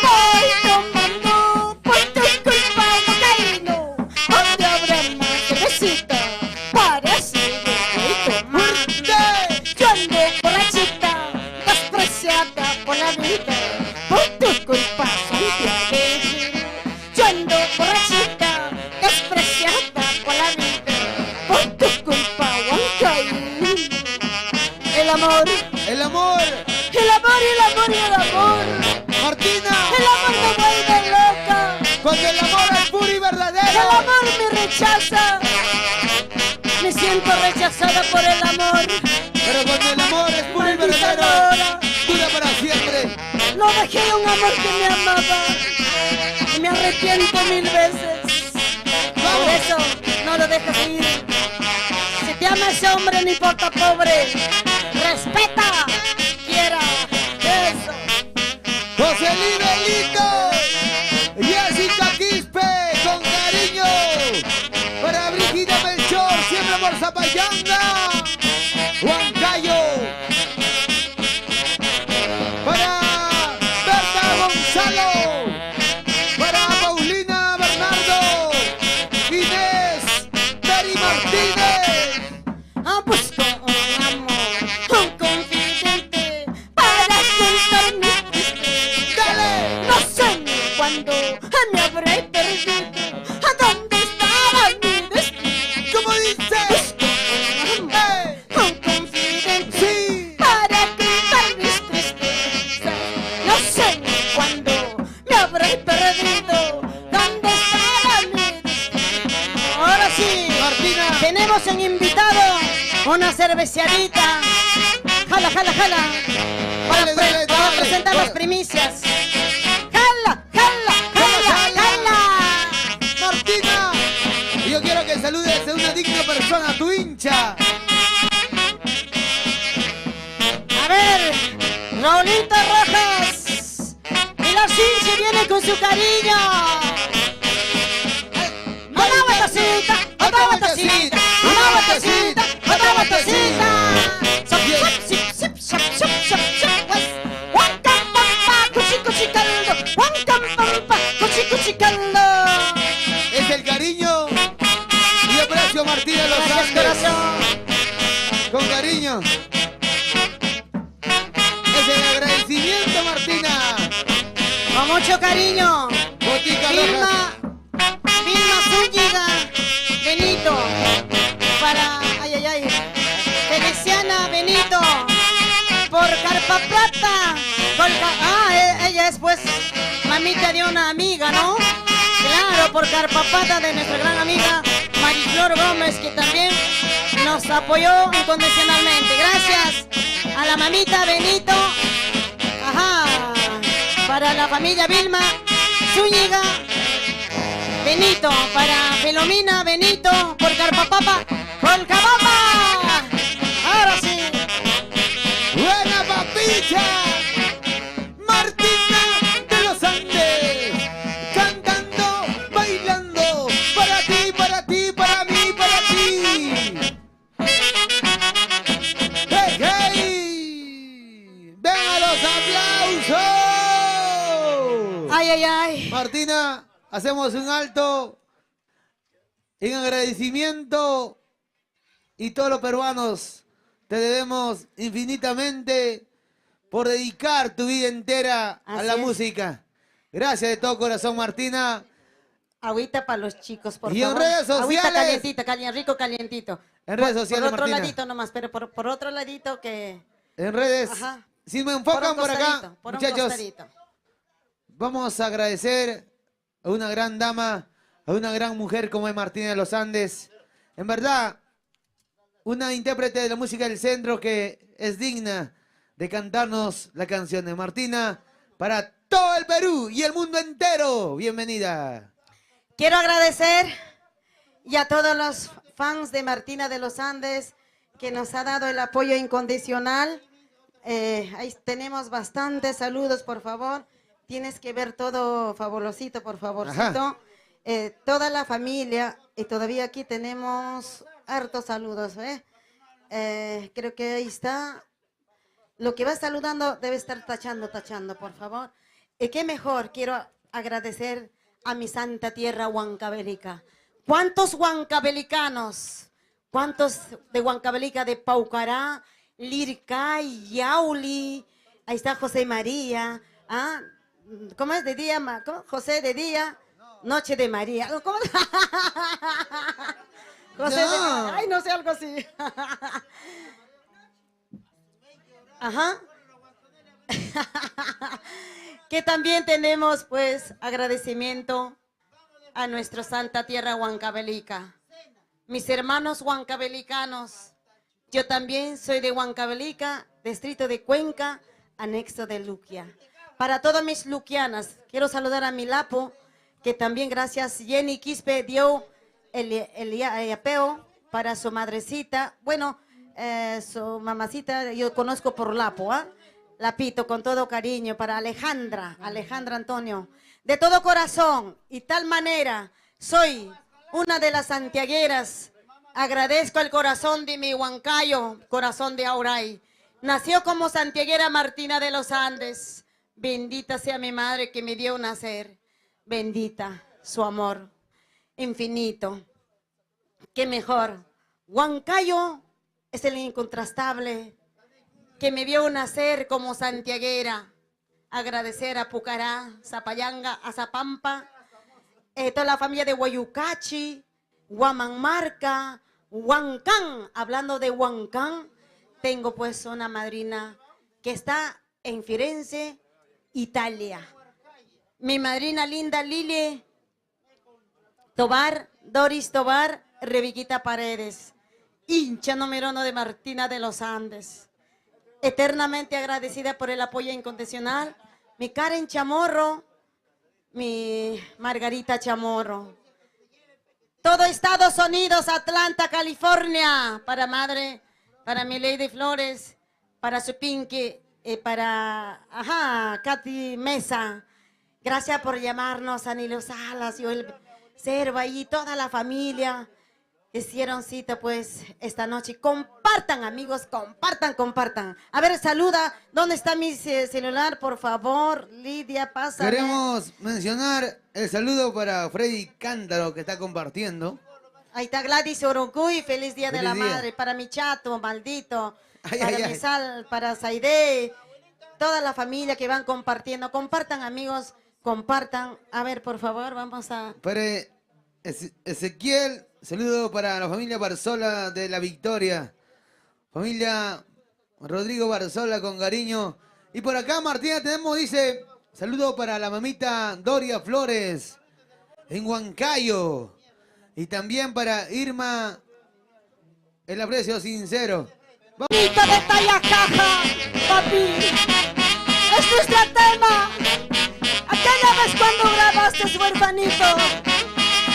Voy tomando por tus culpas, caballero, donde habrá más cervecita para seguir tomando. ¡Fuerte! Yo ando borrachita, despreciada por la vida, por tus culpas un día dejé. Yo ando borrachita, despreciada por la vida, por tu culpa un caí. El amor, El amor. el amor, el amor, el amor. Martina, El amor me vuelve loca, cuando el amor es puro y el verdadero. amor me rechaza. Me siento rechazada por el amor. Pero cuando el amor es puro y Maldita verdadero, Nora. dura para siempre. No dejé un amor que me amaba y me arrepiento 1000 veces. Por eso no lo dejes ir. Si te ama ese hombre, no importa pobre. Respeta, quiera. Eso. José Libelito, Jessica Quispe, con cariño. Para Brígida Melchor, siempre por Zapayanga. Huancayo. Para Berta Gonzalo. Para Paulina Bernardo. Inés Dari Martínez. Busco un amor, un confidente para contar mis tristes. Dale. No sé ni cuándo me habré perdido. ¿A dónde estaba mi destino? ¿Cómo dice? Busco un amor, un confidente Sí. para contar mis tristezas. No sé ni cuándo me habré perdido. ¿Dónde estaba mi destino? Ahora sí, Martina. tenemos un invitado, una cerveceadita. Jala, jala, jala. Dale, dale, Para dale. presentar las Dale. primicias. Jala, jala, jala, jala. Martina, yo quiero que saludes a una digna persona, tu hincha. A ver, Raulito Rojas. Y la Cinchi viene con su cariño. Otra botacita, otra botacita, otra botacita, otra botacita. Sop, sop, sip, sip, sop, sop, sop, sop, pues. Huancam, pampa, cuchi, cuchi, caldo. Huancam, pampa, cuchi, cuchi, caldo. Es el cariño y aprecio Martina Los Gracias, Andes. corazón. Con cariño. Es el agradecimiento, Martina. Con mucho cariño. Botica Vilma, Rojas. Vilma Zúñiga, Benito, para, ay, ay, ay, Feliciana Benito, por Carpa Plata, ella es pues mamita de una amiga, ¿no? Claro, por Carpa Plata de nuestra gran amiga Mariflor Gómez, que también nos apoyó incondicionalmente. Gracias a la mamita Benito, ajá, para la familia Vilma Zúñiga, Benito, para Filomina Benito, por Carpapapa, por Cabapa. Ahora sí. Buena papilla. Martina de los Andes. Cantando, bailando. Para ti, para ti, para mí, para ti. ¡Hey, hey! ¡Ven a los aplausos! Ay, ay, ay. Martina, hacemos un alto en agradecimiento y todos los peruanos te debemos infinitamente por dedicar tu vida entera a Así la es. música. Gracias de todo corazón, Martina. Agüita para los chicos, por Y en favor. redes Agüita sociales. calientita, rico calientito. En redes sociales, Por otro Martina. ladito nomás, pero por otro ladito que... En redes Ajá. si me enfocan por acá, por un muchachos, costadito. vamos a agradecer a una gran dama, a una gran mujer como es Martina de los Andes. En verdad, una intérprete de la música del centro que es digna de cantarnos la canción de Martina para todo el Perú y el mundo entero. Bienvenida. Quiero agradecer y a todos los fans de Martina de los Andes que nos ha dado el apoyo incondicional. Ahí tenemos bastantes saludos, por favor. Tienes que ver todo fabulosito, por favorcito. Toda la familia, y todavía aquí tenemos hartos saludos. Creo que ahí está. Lo que va saludando debe estar tachando, por favor. Y qué mejor, quiero agradecer a mi santa tierra huancavelica. ¿Cuántos huancavelicanos? ¿Cuántos de Huancavelica, de Paucará, Lircay, Yauli? Ahí está José María. ¿Ah? ¿Cómo es de día? ¿Cómo? José de día, noche de María. ¿Cómo? José No. de... Ay, no sé, algo así. Ajá. Que también tenemos, pues, agradecimiento a nuestra santa tierra huancavelica. Mis hermanos huancavelicanos, yo también soy de Huancavelica, distrito de Cuenca, anexo de Luquia. Para todas mis luquianas, quiero saludar a mi lapo, que también gracias Jenny Quispe dio el apeo para su madrecita. Bueno, su mamacita yo conozco por lapo, ¿ah? Lapito, con todo cariño, para Alejandra Antonio. De todo corazón y tal manera, soy una de las santiagueras. Agradezco el corazón de mi Huancayo, corazón de Auray. Nació como santiaguera Martina de los Andes. Bendita sea mi madre que me dio nacer. Bendita su amor infinito. Qué mejor. Huancayo es el incontrastable que me vio nacer como santiaguera. Agradecer a Pucará, Zapayanga, Azapampa, toda la familia de Huayucachi, Huamanmarca, Huancán. Hablando de Huancán, tengo pues una madrina que está en Firenze, Italia. Mi madrina linda Lili Tobar, Doris Tobar, Rebequita Paredes, hincha número 1 de Martina de los Andes. Eternamente agradecida por el apoyo incondicional. Mi Karen Chamorro, mi Margarita Chamorro. Todo Estados Unidos, Atlanta, California, para madre, para mi Lady Flores, para su Pinky, para Katy Mesa. Gracias por llamarnos, Anilio Salas, Joel Serva y toda la familia. Hicieron cita pues esta noche. Compartan, amigos, compartan. A ver, saluda. ¿Dónde está mi celular, por favor? Lidia, pásame. Queremos mencionar el saludo para Freddy Cántaro que está compartiendo. Ahí está Gladys Orocuy, feliz día de la Feliz día. madre. Para mi chato, maldito. Ay, Para ay, mi ay. sal, para Saide. Toda la familia que van compartiendo. Compartan, amigos, compartan. A ver, por favor, vamos a... Para Ezequiel, saludo para la familia Barzola de La Victoria. Familia Rodrigo Barzola con cariño. Y por acá Martina tenemos, dice, saludo para la mamita Doria Flores en Huancayo. Y también para Irma, el aprecio sincero. Bonito de talla caja, papi. Es nuestro tema. Aquella vez cuando grabaste su huerfanito,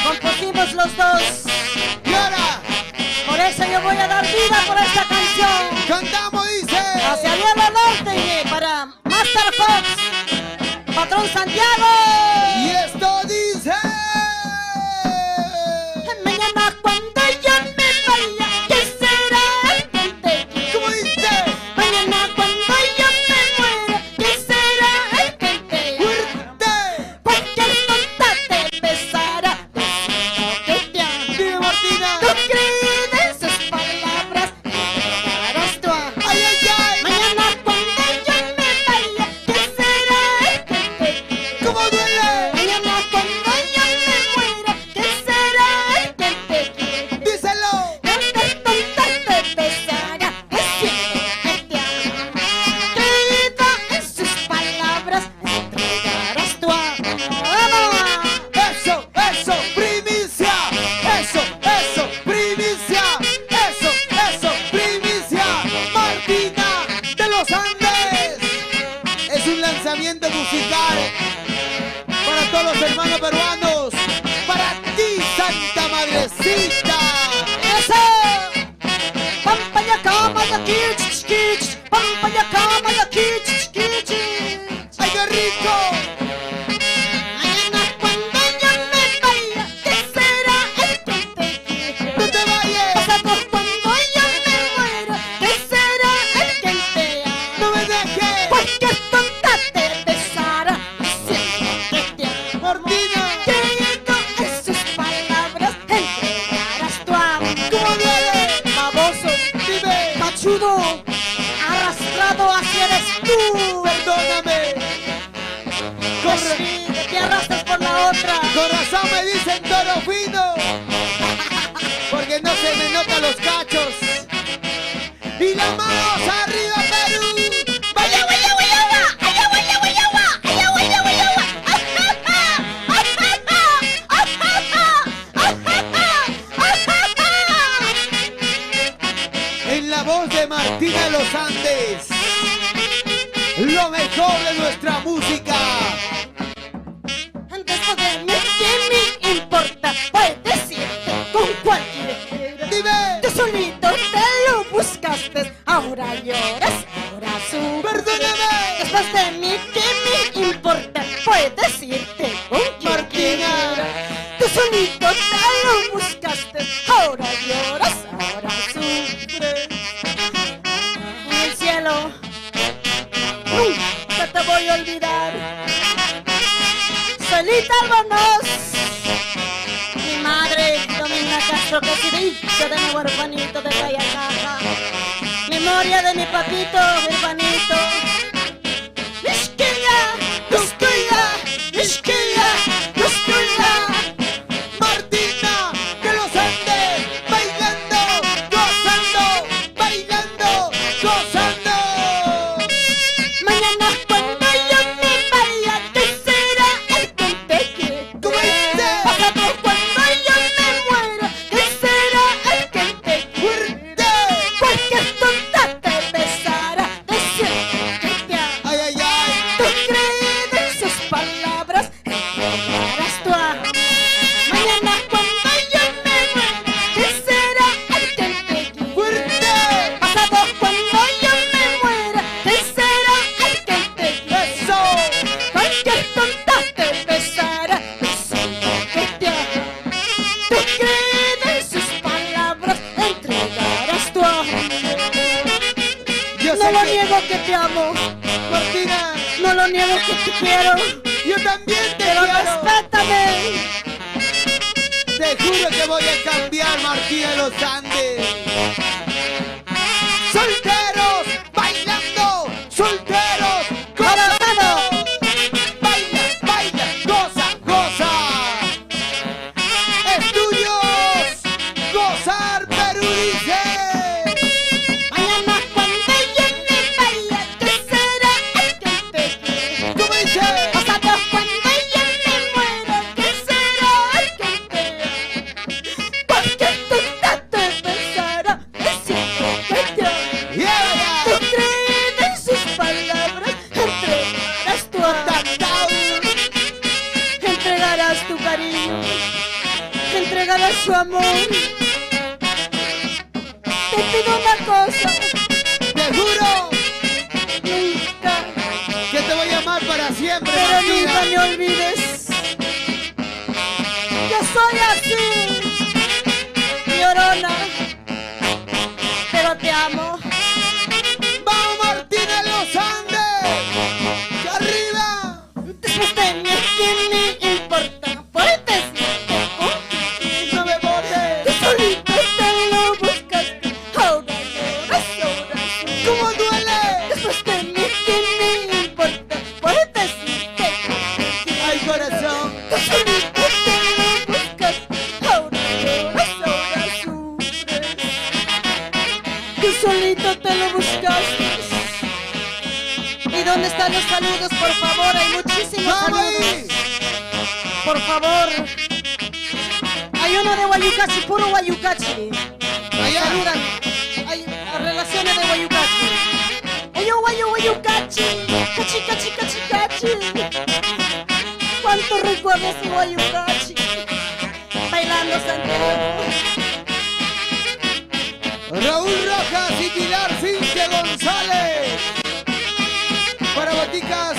compusimos los dos. Y ahora, Por eso yo voy a dar vida por esta canción. cantamos, dice. Hacia el norte para Master Fox, Patrón Santiago. Y esto dice. Mañana cuando yo me vaya, ¿qué será el que ¿Cómo dice? Mañana cuando yo me muera, ¿qué será el que ¡Fuerte! Cualquier tonta te besará, que te amo. ¡Vive Martina! Tú crees en sus palabras, harás tú. ¡Ay, ay, ay! Mañana cuando yo me vaya, ¿qué será el que ¿Cómo duele? Eso, eso, primicia. Eso, primicia. Eso, primicia. Martina de los Andes. Es un lanzamiento musical para todos los hermanos peruanos. Para ti, Santa Madrecita. ¡Eso! ¡Pampayacá, mayakich, kich! ¡Pampayacá, mayakich, kich! ¡Ay, qué rico! Mañana cuando yo me vaya, ¿qué será el que te quiere? ¡No te vayas! Pasado cuando yo me muera, ¿qué será el que te ama? ¡No me dejes! Cualquier tonta te besará diciendo que te amo. ¡Martina! Creyendo en sus palabras, entregarás tu amor. ¿Cómo duele? Baboso, Dime. machudo, arrastrado así eres tú. Perdóname. Sí, te arrastras por la otra. Con razón me dicen toro fino. Porque no se me notan los cachos. Y las manos arriba, Perú. ¡Vaya, vaya, vaya, va! ¡Allá, vaya, vaya, va! ¡Allá, vaya, vaya, va! En la voz de Martina de los Andes, lo mejor de nuestra música. Después de mí, ¿qué me importa? Puedes decirte con cualquiera. Dime. Tú solito te lo buscaste, ahora lloras, ahora sufres. Perdóname. Después de mí, ¿qué me importa? Puedes decirte con Martina. cualquiera. Tú solito te lo buscaste, ahora lloras, ahora sufres. En el cielo, nunca te voy a olvidar. Solita Albornoz, mi madre Dominga Castro, que cidillo de mi huerfanito de Cayacaja, memoria de mi papito hermanito. Mishquilla, Mishquilla, Mishquilla, Mishquilla. Martina de los Andes, bailando, gozando, bailando, gozando. Mañana cuando yo me vaya, ¿qué será el que te quiere? ¿Cómo dice? Pasado cuando yo me muera, ¿qué será el que te quiere? ¡Fuerte! Cualquier tonta te besará diciendo que te ama. ¡Ay, ay, ay! Tú crees en sus palabras, entregarás tu amor. Mañana cuando yo me muera, ¿qué será el que te quiere? ¡Fuerte! Pasado cuando yo me muera, ¿qué será el que te quiere? ¡Eso! Cualquier tonta te besará diciendo que te ama. Tú crees en sus palabras, entregarás tu amor. Yo No sé lo que- niego que te amo, Martina, no lo niego que te quiero, yo también te pero quiero. respétame. Te juro que voy a cambiar, Martina de los Andes. Solteros, bailando, solteros, gozando. Baila, baila, goza, goza. Estudios, gozar, Perú dice. Mañana cuando yo me vaya, ¿qué será el que te quiere? ¿Cómo dice? Pasado cuando yo me muera, ¿qué será el que te ama? Cualquier tonta te besará diciendo que te ama. Yeah, Tú crees en sus palabras, entregarás tu amor, entregarás tu cariño, entregarás su amor. Te pido una cosa, te juro nunca, que te voy a amar para siempre, pero nunca me Martina. olvides. Yo soy así, llorona, pero te amo. ¡Vamos, Martina de los Andes! ¡Arriba! Después de mí, ¿qué me importa? Puedes decirte con quién. ¡No me botes! Tú solito te lo buscaste, ahora lloras, ahora sufres. ¿Cómo duele? Después de mí, ¿qué me importa? Puedes decirte con quién. ¡Ay, corazón! Tú solito te lo buscaste, ahora lloras, ahora sufres. Tú solito te lo buscaste. ¿Y dónde están los saludos, por favor? Hay muchísimos ¡Vamos saludos. ahí! favor. Hay uno de Guayucachi, puro Guayucachi. Allá. Saludan. Hay relaciones de Guayucachi. Oyo, Guayucachi. Cachi, cachi, cachi, cachi. ¿Cuántos recuerdos de Guayucachi? Bailando Santiago. Raúl Rojas y Pilar Cintia González. Para Boticas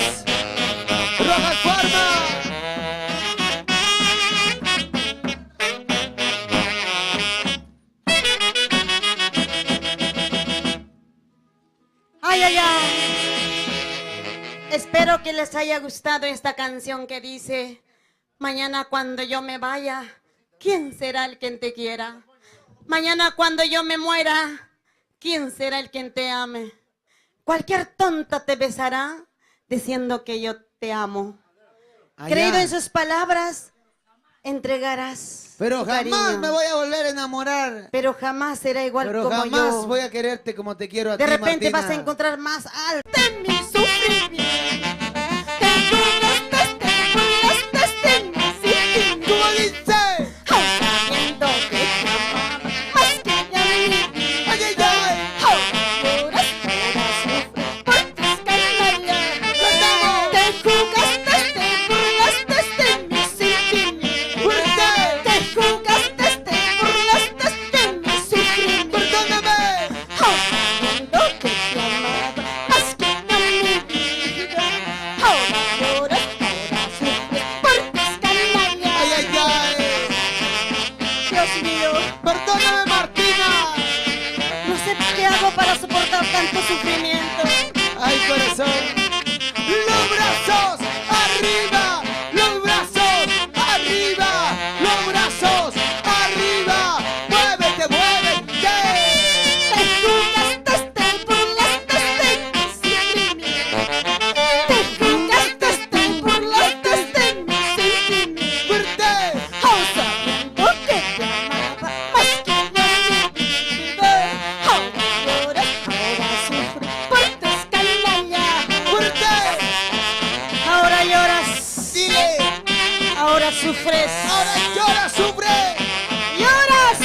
Rojas Farma. Ay, ay, ay. Espero que les haya gustado esta canción que dice: mañana cuando yo me vaya, ¿quién será el quien te quiera? Mañana cuando yo me muera, ¿quién será el quien te ame? Cualquier tonta te besará diciendo que yo te amo. Allá. Creído en sus palabras, entregarás Pero tu jamás cariño. me voy a volver a enamorar. Pero jamás será igual Pero como jamás yo. voy a quererte como te quiero a De ti, repente Martina. vas a encontrar más alto en mi sufrimiento. Te burlaste de mi sufrimiento. ¿Cómo dice? Aún sabiendo que te amaba más que a mí. ¡Ay, ay, ay! Ahora sufres por tus canallas. Te jugaste, te burlaste de mi sentimiento. ¡Fuerte! Te jugaste, te burlaste de mi sufrimiento. ¡Perdóname! Sabiendo que te amaba más que a mi vida. Ahora lloras, ahora sufres por tus canallas. ¡Ay, ay, ay! Dios mío, ¡Perdóname, Martina! no sé qué hago para soportar tanto sufrimiento. ¡Ay, corazón! ¡Los brazos arriba! ¡Los brazos arriba! ¡Los brazos arriba! ¡Muévete, muévete! Te jugaste, te burlaste de mi sufrimiento. Te jugaste, te burlaste de mi sentimiento. ¡Fuerte! Aún sabiendo que te amaba más que a mi vida. Ahora lloras, ahora sufres por tus canallas. ¡Fuerte! Ahora lloras, ¡Dile! ahora sufres. ¡Ahora llora, sufre! Lloras,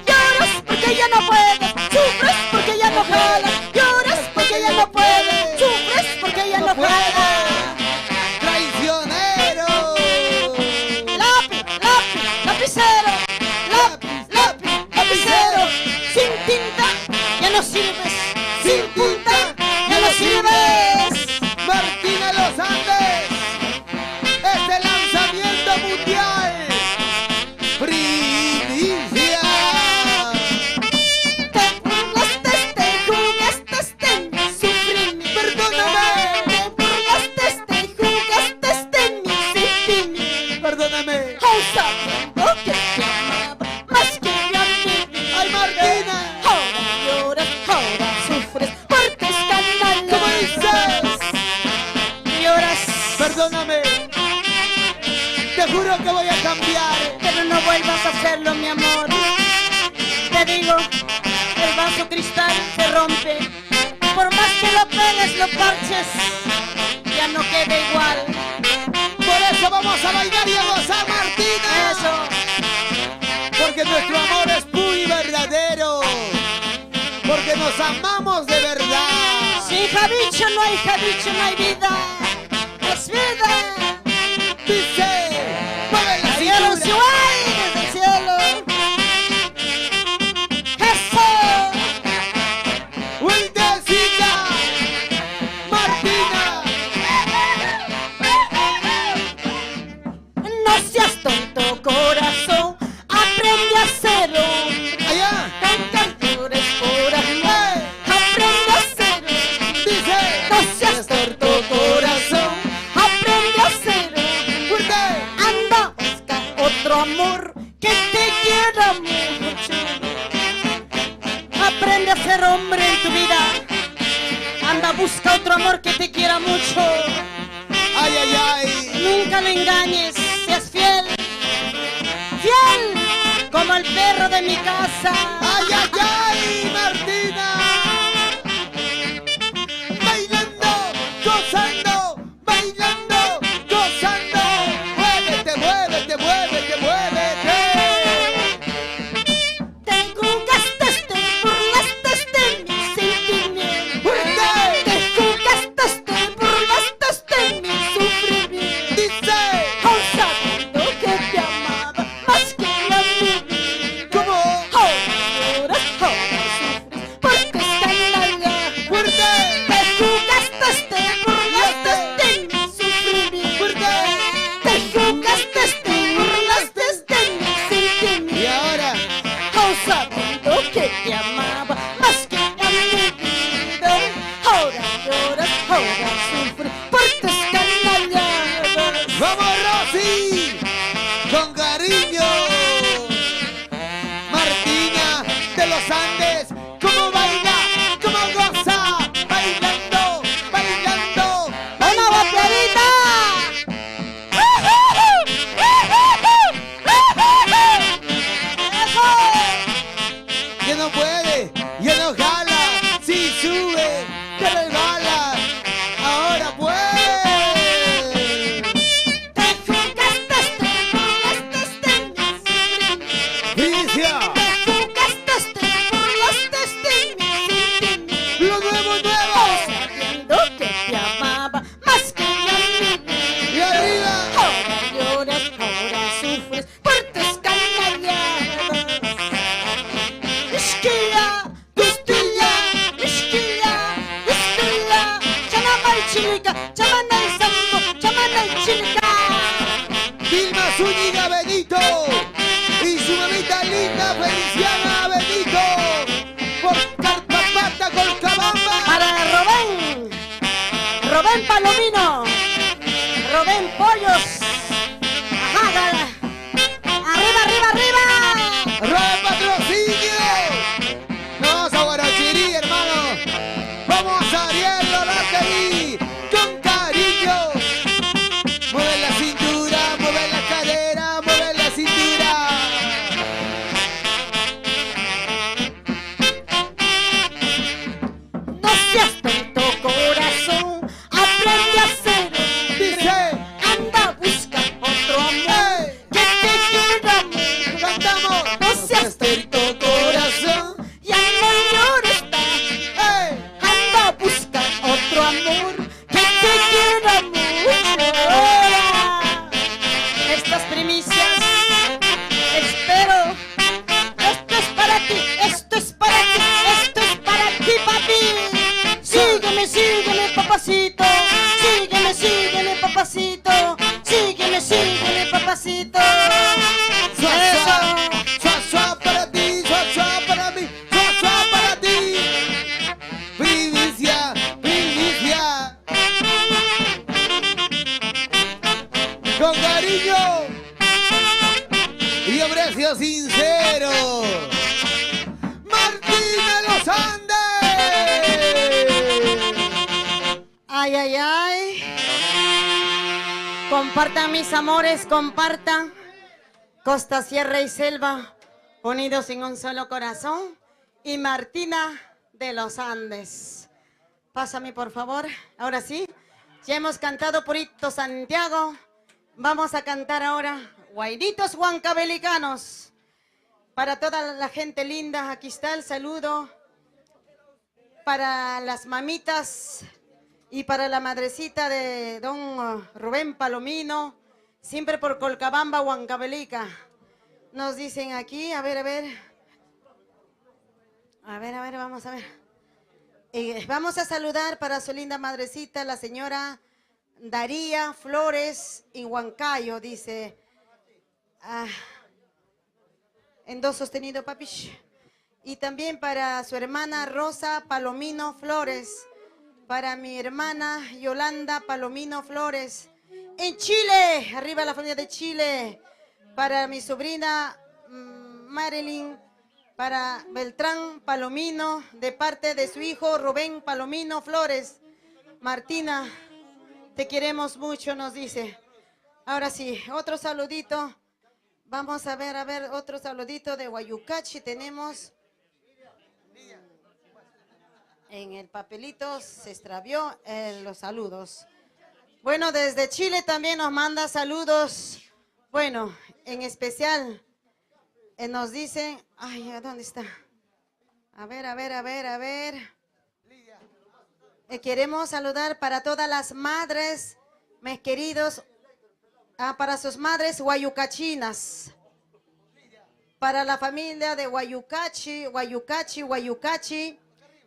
lloras porque ya no puedes. Sufres porque ya no jalas. Lloras porque ya no puedes. Sufres porque ya no jalas. ¡Traicionero! Lápiz, lápiz, lapicero. Lápiz, lápiz, lapicero. Sin tinta ya no sirves. Sin punta ya no sirves. Martina Los Andes, este lanzamiento mundial, primicia. Te burlaste, te jugaste de mi sufrimiento. Perdóname, Te burlaste, te jugaste de mi sentimiento. perdóname. Aún sabiendo que te amaba más que a mi vida. Ay, Martina, Ahora lloras, ahora sufres por tus escándalos. ¿cómo dices? Lloras, Perdóname. Te juro que voy a cambiar. pero no vuelvas a hacerlo, mi amor. Te digo, el vaso cristal se rompe. Por más que lo pegues, lo parches, ya no queda igual. Por eso vamos a bailar y a gozar, Martina. Eso, Porque nuestro amor es muy verdadero. Porque nos amamos de verdad. sin jabicho no hay vida. Es vida. Dice, mueve la Cielo, cintura. desde el cielo. Eso. Vueltecita, Martina. No seas tonto, corazón. Aprende a ser hombre. Allá, Con cantores por amor. Aprende a ser hombre. dice, No seas tonto, corazón. Aprende a ser hombre. fuerte. Anda, busca otro amor que te quiera mucho. Aprende a ser hombre en tu vida. Anda, busca otro amor que te quiera mucho. Ay, ay, ay. Nunca lo engañes, seas fiel. Fiel como el perro de mi casa. Ay, ay, ay, Martina. Bailando, gozando, bailando, gozando. Muévete, muévete, suavecito. Suá, Eso. suá, suá para ti, suá para mí, suá para ti. Primicia, primicia. Con cariño y aprecio sincero. Martina Los Andes. Ay, ay, ay. Compartan mis amores, compartan. Costa, sierra y selva, unidos en un solo corazón. Y Martina de los Andes. Pásame, por favor. Ahora sí, ya hemos cantado Purito Santiago. Vamos a cantar ahora Guainitos Huancavelicanos. Para toda la gente linda, aquí está el saludo. Para las mamitas y para la madrecita de don Rubén Palomino, siempre por Colcabamba, Huancavelica. Nos dicen aquí, a ver. Vamos a ver. Vamos a saludar para su linda madrecita, la señora Daría Flores en Huancayo, dice. En do sostenido, papi. Y también para su hermana Rosa Palomino Flores. Para mi hermana Yolanda Palomino Flores. En Chile, arriba la familia de Chile. Para mi sobrina Marilyn. Para Beltrán Palomino, de parte de su hijo Rubén Palomino Flores. Martina, te queremos mucho, nos dice. Ahora sí, otro saludito. Vamos a ver, otro saludito de Guayucachi. Tenemos en el papelito, se extravió los saludos. Bueno, desde Chile también nos manda saludos. Bueno, en especial nos dicen, ay, ¿dónde está? A ver. Queremos saludar para todas las madres, mis queridos, para sus madres guayucachinas, para la familia de Guayucachi,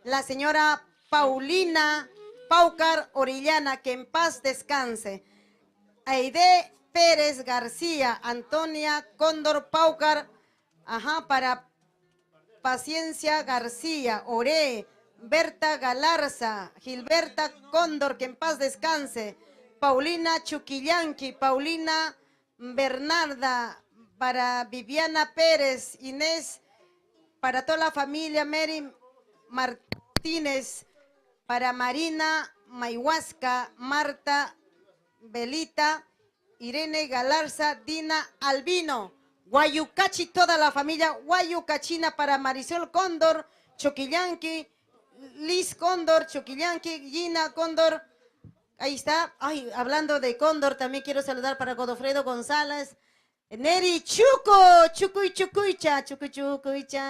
la señora Paulina Paucar Orellana, que en paz descanse. Aide Pérez García, Antonia Cóndor Paucar, para Paciencia García, Oré, Berta Galarza, Gilberta Cóndor, que en paz descanse. Paulina Chuquillanqui, Paulina Bernarda, para Viviana Pérez, Inés, para toda la familia Mary Martínez, para Marina Mayhuasca, Marta Belita, Irene Galarza, Dina Albino, Guayucachi, toda la familia guayucachina, para Marisol Cóndor, Chuquillanqui, Liz Cóndor, Chuquillanqui, Gina Cóndor. Ahí está. Ay, hablando de Cóndor, también quiero saludar para Godofredo González. Neri Chucuicha,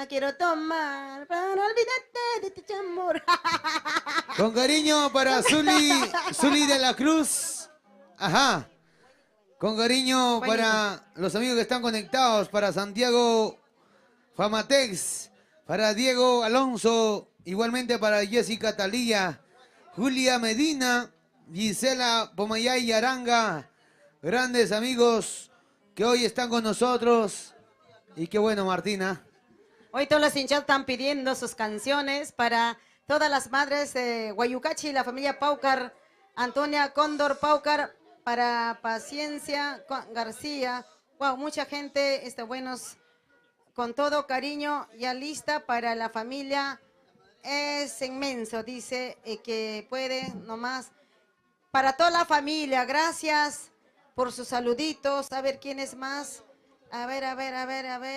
quiero tomar para olvidarte de tu amor. Con cariño para Zuli de la Cruz. Con cariño para los amigos que están conectados, para Santiago Famatex, para Diego Alonso, igualmente para Jessica Talía, Julia Medina, Gisela Pomayay Aranga, grandes amigos que hoy están con nosotros. Y qué bueno, Martina. Hoy todos los hinchas están pidiendo sus canciones para todas las madres de Guayucachi, la familia Paucar, Antonia Cóndor Paucar, para Paciencia García. Wow, mucha gente está buenos, con todo cariño, ya lista para la familia. Es inmenso, dice, que puede nomás. Para toda la familia, gracias por sus saluditos. A ver, ¿quién es más? A ver.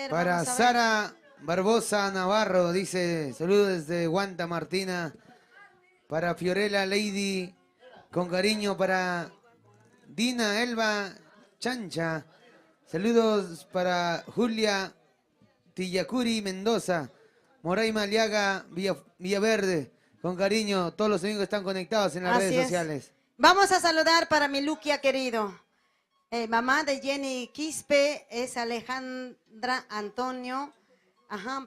Para Sara Barbosa Navarro, dice, saludos desde Guanta, Martina. Para Fiorella Lady, con cariño para Dina Elba Chancha. Saludos para Julia Tillacuri Mendoza, Moraima Aliaga Villaverde. Con cariño, todos los amigos que están conectados en las redes sociales. Vamos a saludar para mi Luquia querido. Mamá de Jenny Quispe es Alejandra Antonio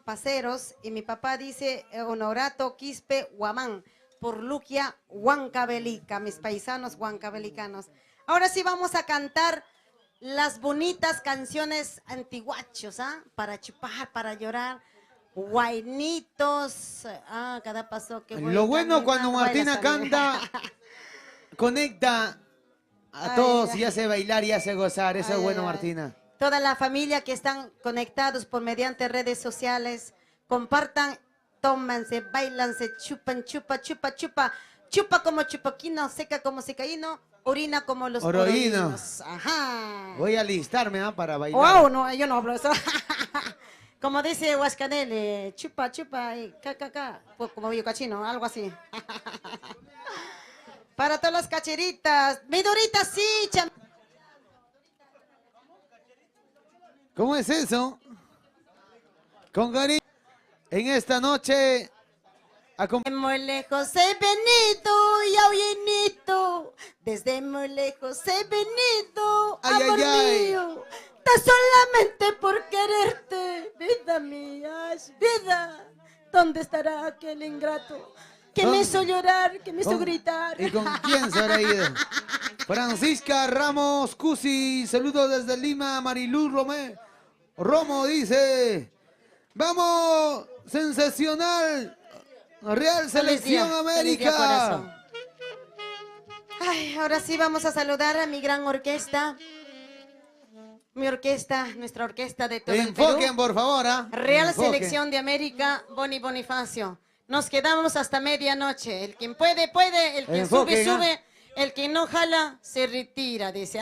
Paceros. Y mi papá dice Honorato Quispe Huamán, por Luquia Huancavelica, mis paisanos huancavelicanos. Ahora sí vamos a cantar las bonitas canciones antiguachos, ¿ah? Para chupar, para llorar. Guainitos. Ah, cada paso que voy Lo bueno cuando caminando, Martina bailas canta, conecta a Ay, todos ay. y hace bailar y hace gozar. Eso Ay, es bueno, ay. Martina. Toda la familia que están conectados por mediante redes sociales, compartan, tómanse, bailanse, chupan, chupa, chupa, chupa, chupa como chupaquino, seca como secaíno, orina como los Oroíno. oroínos. Ajá. Voy a alistarme para bailar. Wow, no, yo no hablo eso. Como dice Huascanel, chupa, chupa, y ca, pues como cachino, algo así. Para todas las cacheritas, mi Dorita, sí, ¿Cómo es eso? Con cariño. En esta noche, Desde muy lejos he venido, yauyinito. Desde muy lejos he venido, Ay, amor ay, ay. mío. Tan solamente por quererte, vida mía, vida. ¿Dónde estará aquel ingrato que me ¿Dónde? hizo llorar, que me hizo ¿Con- gritar? ¿Y con quién se habrá ido? Francisca Ramos Cusi, saludos desde Lima, Mariluz Romo dice, vamos, sensacional, Real Feliz día, Selección feliz día, América. corazón. Ay, ahora sí vamos a saludar a mi gran orquesta. Mi orquesta, nuestra orquesta de todo el Enfoquen, Perú. por favor, ¿ah? Real Enfoquen. Selección de América, Boni Bonifacio. Nos quedamos hasta medianoche. El quien puede, puede. El quien Enfoquen, sube, ¿ah? sube. El que no jala, se retira, dice.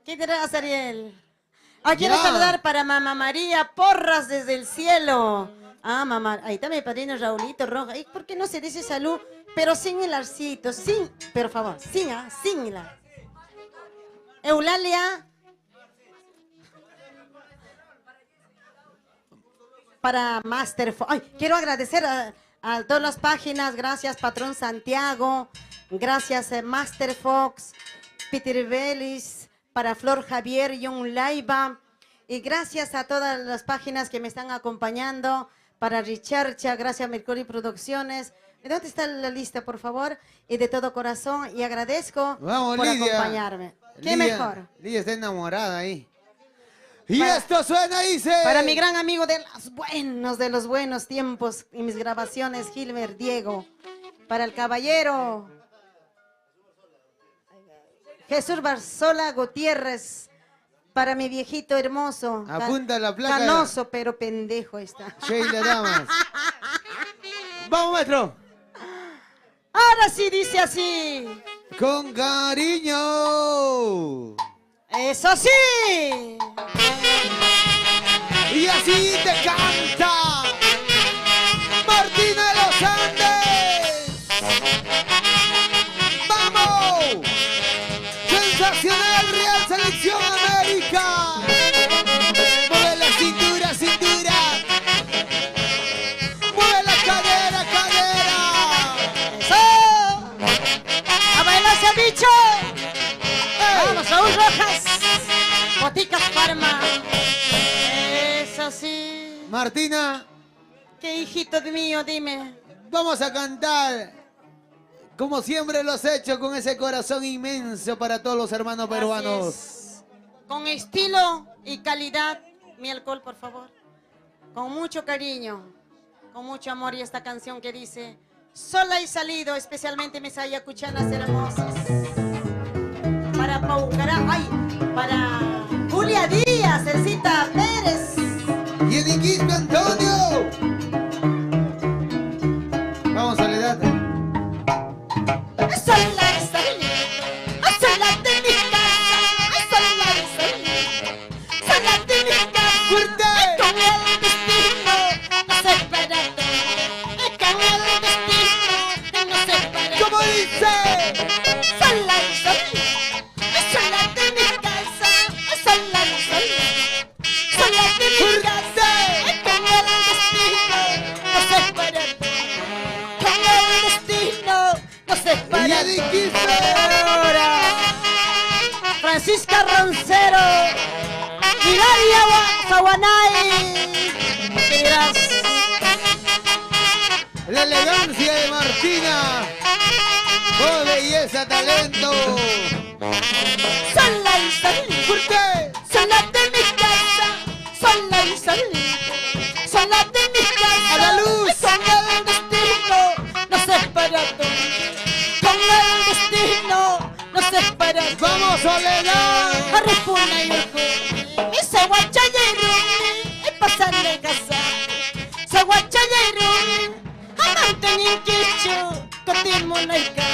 ¿Qué dirás, Ariel? Quiero Ya. saludar para Mamá María Porras desde el cielo. Ah, mamá, ahí está mi padrino Raulito Roja. ¿Y por qué no se dice salud? Pero sin el arcito, sin, por favor, sin, sin el ar. Eulalia. Para Master Fox. Ay, quiero agradecer a todas las páginas. Gracias, Patrón Santiago. Gracias, Master Fox, Peter Vélez, para Flor Javier, John Laiva. Y gracias a todas las páginas que me están acompañando. Para Richarcha, gracias a Mercury Producciones. ¿Dónde está la lista, por favor? Y de todo corazón. Y agradezco Vamos, por Lidia. acompañarme. ¿Qué Lidia, mejor? Lidia está enamorada ahí. Y Para- esto suena, dice. Para mi gran amigo de los buenos tiempos y mis grabaciones, Gilbert Diego. Para el caballero Jesús Barzola Gutiérrez. Para mi viejito hermoso. Apunta la placa. Canoso, pero pendejo está. Sheila Damas. Vamos, maestro. Ahora sí dice así. Con cariño. ¡Eso sí! Y así te canta Martina de los Andes. ¡Vamos! Sensacional Real Selección América. Mueve la cintura, cintura. Mueve la cadera, cadera. ¡Eso! ¡A bailar ese bicho! ¡Vamos, Raúl Rojas! Boticas Parma. Eso sí. Martina, ¿Qué hijito mío, dime? vamos a cantar como siempre lo has hecho, con ese corazón inmenso para todos los hermanos peruanos. Así es. Con estilo y calidad, mi alcohol, por favor. Con mucho cariño, con mucho amor. Y esta canción que dice: sola he salido, especialmente mis ayacuchanas hermosas. Para Paucará, ay, para Julia Díaz, Elcita Pérez. Y en Iquispe, Antonio. Vamos, Soledad. Sola he salido, sola de mi casa, sola he salido, sola de mi casa. ¡Fuerte! Con el destino nos separará, con el destino nos separará. ¿Cómo dice? Sola he salido, sola de mi casa, sola he salido, sola de mi casa. Con el destino nos separará, con el destino nos separará. Y en Iquispe. Ahora, Francisca Roncero, Hilaria Sawanay. Dirás, La elegancia de Martina. Oh, belleza, talento. sola ¡Vamos, Soledad! Arrepuna y urku, mi saguachayero, el pasarle casa. Saguachayero, amante ni quicho, cotil monaika.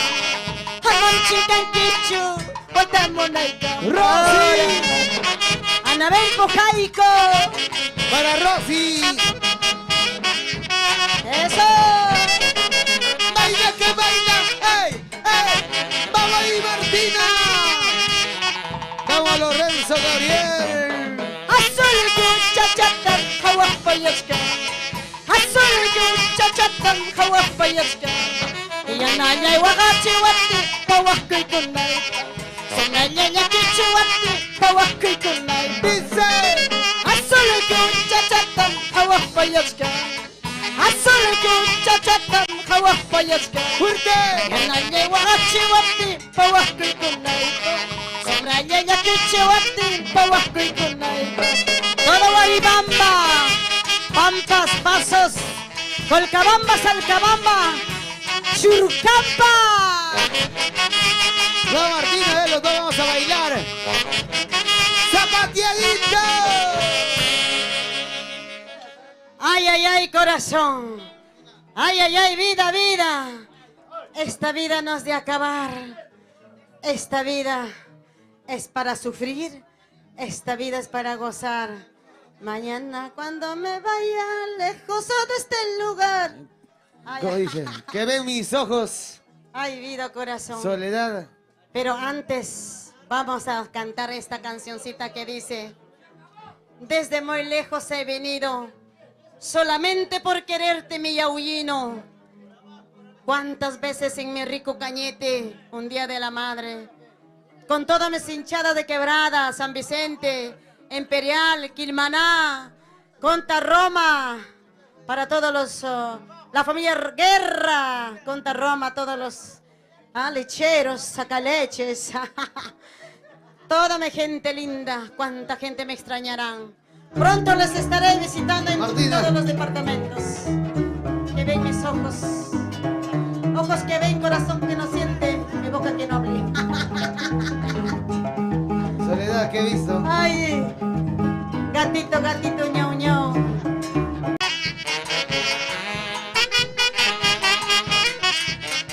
Amante ni quicho, cotil monaika. ¡Rosy! Anabel Pojaico. Para Rosy. Eso. ¡Baila que baila! ¡Ey! ¡Ey! ¡Vamos ahí, Martina! ¡Vamos, Lorenzo Gabriel! Azul que chachatan, hawapayasca. Azul que chachatan, hawapayasca. Y anaya y wagachiwati, pawakay kunay. Sanaya y kichiwati, pawakay kunay. ¡Dice! Azul que chachatan, hawapayasca. Azul que chachatan, hawapayasca. ¡Fuerte! Anaya y wagachiwati, pawakay kunay. Sanaya y kichiwati, pawakay kunay. Todo Guaribamba, Pampas, Pasos, Colcabamba, Salcabamba, Churcampa. No, Martina, los dos vamos a bailar. ¡Zapateadito! Ay, ay, ay, corazón. Ay, ay, ay, vida, vida. Esta vida no es de acabar. Esta vida es para sufrir. Esta vida es para gozar. Mañana cuando me vaya lejos de este lugar. Ay, ¿Cómo ay, dice? Que ven mis ojos, ay, vida, corazón. Soledad. Pero antes vamos a cantar esta cancioncita que dice: desde muy lejos he venido, solamente por quererte mi yaullino. Cuántas veces en mi rico cañete, un día de la madre, con todas mis hinchadas de Quebrada, San Vicente, Imperial, Quilmaná, Conta Roma, para todos los, la familia Guerra, Conta Roma, todos los lecheros, sacaleches, toda mi gente linda, cuánta gente me extrañarán. Pronto les estaré visitando en Martina. todos los departamentos. Que ven mis ojos, ojos que ven, corazón que no siente, mi boca que no hable. Soledad, ¿qué he visto? Ay, gatito, gatito, ñau, ñau.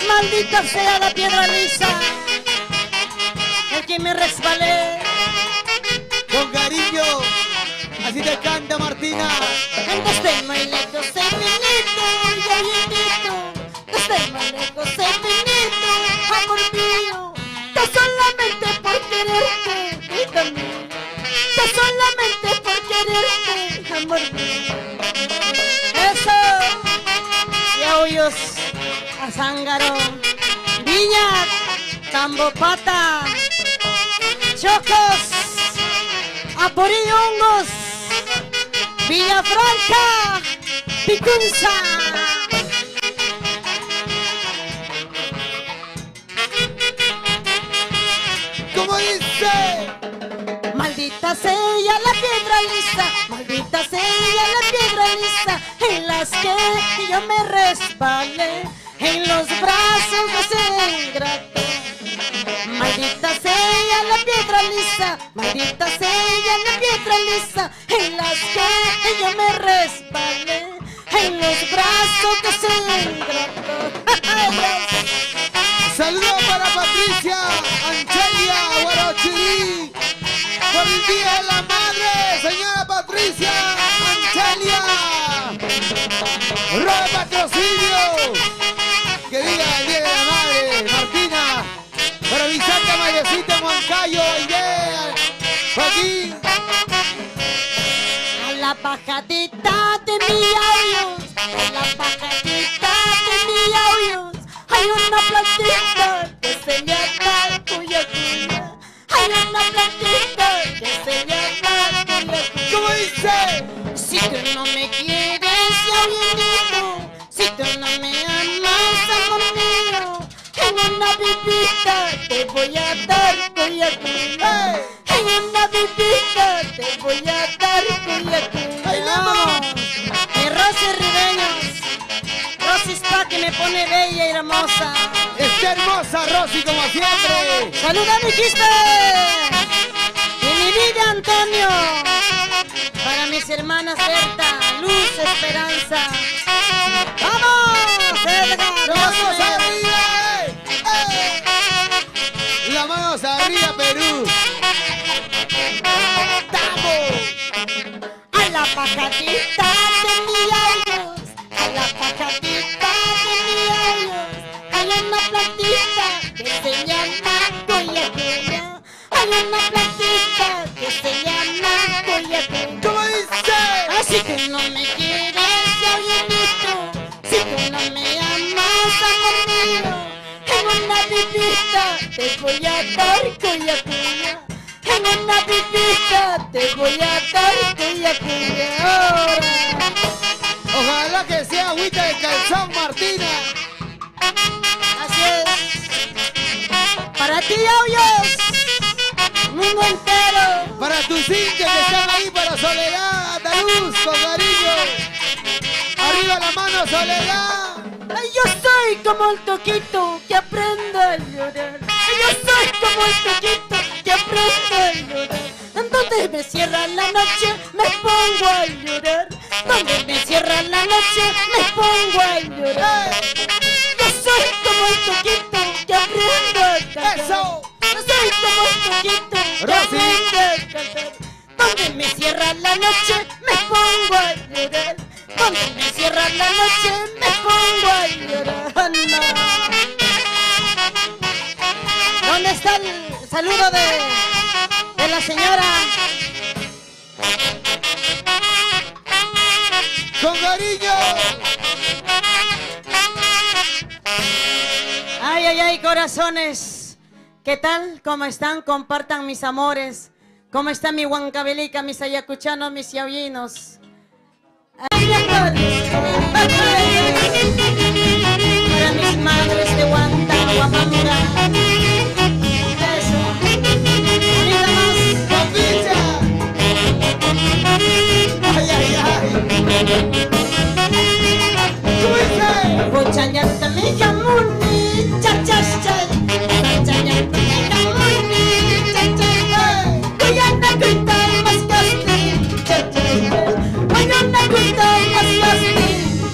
Maldita sea la piedra lisa, el que me resbalé. Con cariño, así te canta Martina. Desde muy lejos he venido, ya viejito. Desde muy lejos he venido, amor mío. Tan solamente por quererte, vida mía. Tan solamente por quererte, amor mío. Eso, Yauyos, Azángaro, Viña, Tambopata, Chocos, Aporiongos, Villafranca, Picunza. ¿Cómo dice? Maldita sea la piedra lisa, maldita sea la piedra lisa, en las que yo me resbalé, en los brazos de ese ingrato. Maldita sea la piedra lisa, maldita sea la piedra lisa, en las que yo me resbalé, en los brazos de ese ingrato. Saludos para Patricia, Angelia, Guarochirí. Por el Día de la Madre, señora Patricia, Angelia. Roba patrocinio. Que diga el Día de la Madre, Martina. Para mi santa madrecita en Huancayo, idea. Joaquín. A la pajadita de mi aullos, a la pajadita de mi aullos, hay una plantita que se llama cuya cuya. Hay una plantita que se llama cuya cuya. ¿Cómo dice? Si tú no me quieres, yauyinito, si tú no me amas, amor mío, en una bibita te voy a dar cuya cuya. En una bibita te voy a dar cuya cuya. ¡Bailemos! Mi Rosy Ribeños, Rosy Spa que me pone bella y hermosa. Esther hermosa Rosy como siempre. ¡Saluda mi quispe! Y mi vida Antonio. Para mis hermanas Berta, Luz, Esperanza. ¡Vamos, Edgar! ¡Las manos arriba! ¡Las manos arriba, Perú! ¡Vamos! A la pajatita de mi años, a la pajatita de mi años, hay una plantita que se llama coyacuya, hay una plantita que se llama coyacuya. ¿Cómo dice? Así que no me quieres, ya oyenito, si tú no me amas, amor mío, en una pipita te voy a dar coyacuya. En una pipita te voy a dar coyacuya ahora. Ojalá que sea agüita de calzón, Martina. Así es. Para ti, Auyos, mundo entero. Para tus hinchas que están ahí, para Soledad, Andaluz, con cariño. Arriba la mano, Soledad. Ay, yo soy como el toquito que aprende a llorar. Ay, yo soy como el toquito que aprende a llorar. Donde me cierra la noche me pongo a llorar. Donde me cierra la noche me pongo a llorar. Yo soy como el toquito que aprende a cantar. ¡Eso! Yo soy como el toquito que Rosy. aprende a cantar. Donde me cierra la noche me pongo a llorar. Donde me cierra la noche me pongo a llorar. No. ¿Dónde está el saludo de la señora? ¡Con cariño! Ay, ay, ay, corazones. ¿Qué tal? ¿Cómo están? Compartan mis amores. ¿Cómo está mi Huancavelica, mis ayacuchanos, mis yaullinos? Ay, para mis madres de Huanta, Huamamura. Eso. Unida más. ¡Papicha! ¡Ay, ay, ay! ¿Cómo dice? Bochayanta mi jamuni, chachachay. Bochayanta mi jamuni, chachachay. Kuyana kuita mas kasti, chachachay. Kuyana kuita mas kasti,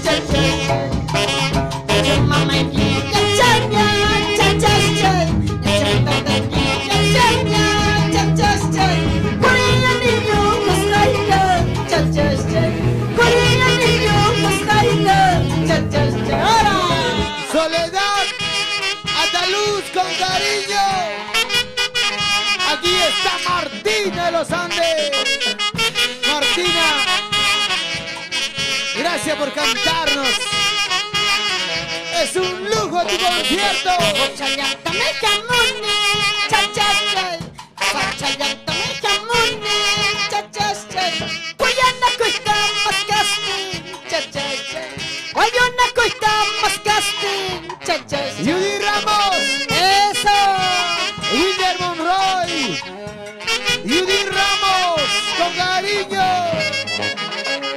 chachachay. Mama y chachanya, chachachay. Chachanta y chachanya, chachachay. Korea niño kostaita, chachachay. Korea niño kostaita, chachachay. Ahora. Soledad, Andaluz, con cariño. Aquí está Martina de los Andes. Martina, gracias por cantarnos. Es un lujo tu concierto. Bochayanta me jamuni, chachachay. Bochayanta me jamuni, chachachay. Kuyana kuita mas kasti, chachachay. Kuyana kuita mas kasti, chachachay. Judy Ramos, Eso. Wilder Monroy, Judy Ramos, con cariño.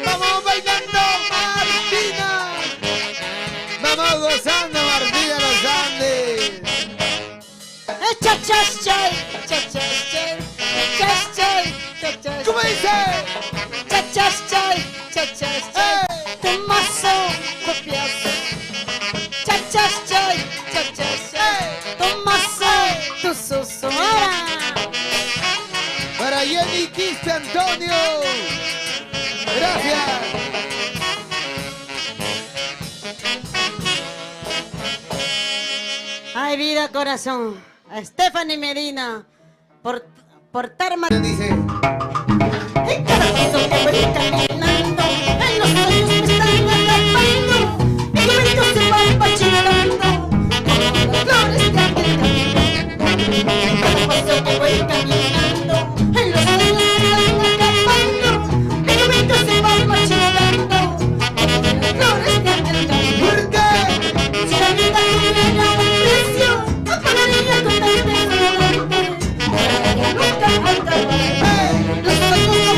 Vamos bailando, Martina. Vamos gozando, Martina de los Andes. Chachachay, chachachay, chachachay, chachachay. ¿Cómo dice? Chachachay, chachachay. Tomazo, copiazo. Chachachay, chachachay. Tomazo, tu susura. Para Jenny Quiste Antonio. Gracias. Ay, vida, corazón. A Stephanie Medina, por Tarma. Dice. En cada paso que voy caminando, en los sueños me están atrapando. Mi juventud se va pachitando, como las flores de aquel camino. En cada paso que voy caminando, en los sueños me están atrapando. Mi juventud se va pachitando, como las flores de aquel camino. ¿Por qué? Si la vida tuviera un precio, no pagaría con tal insolente. Para que nunca acabará. Los sueños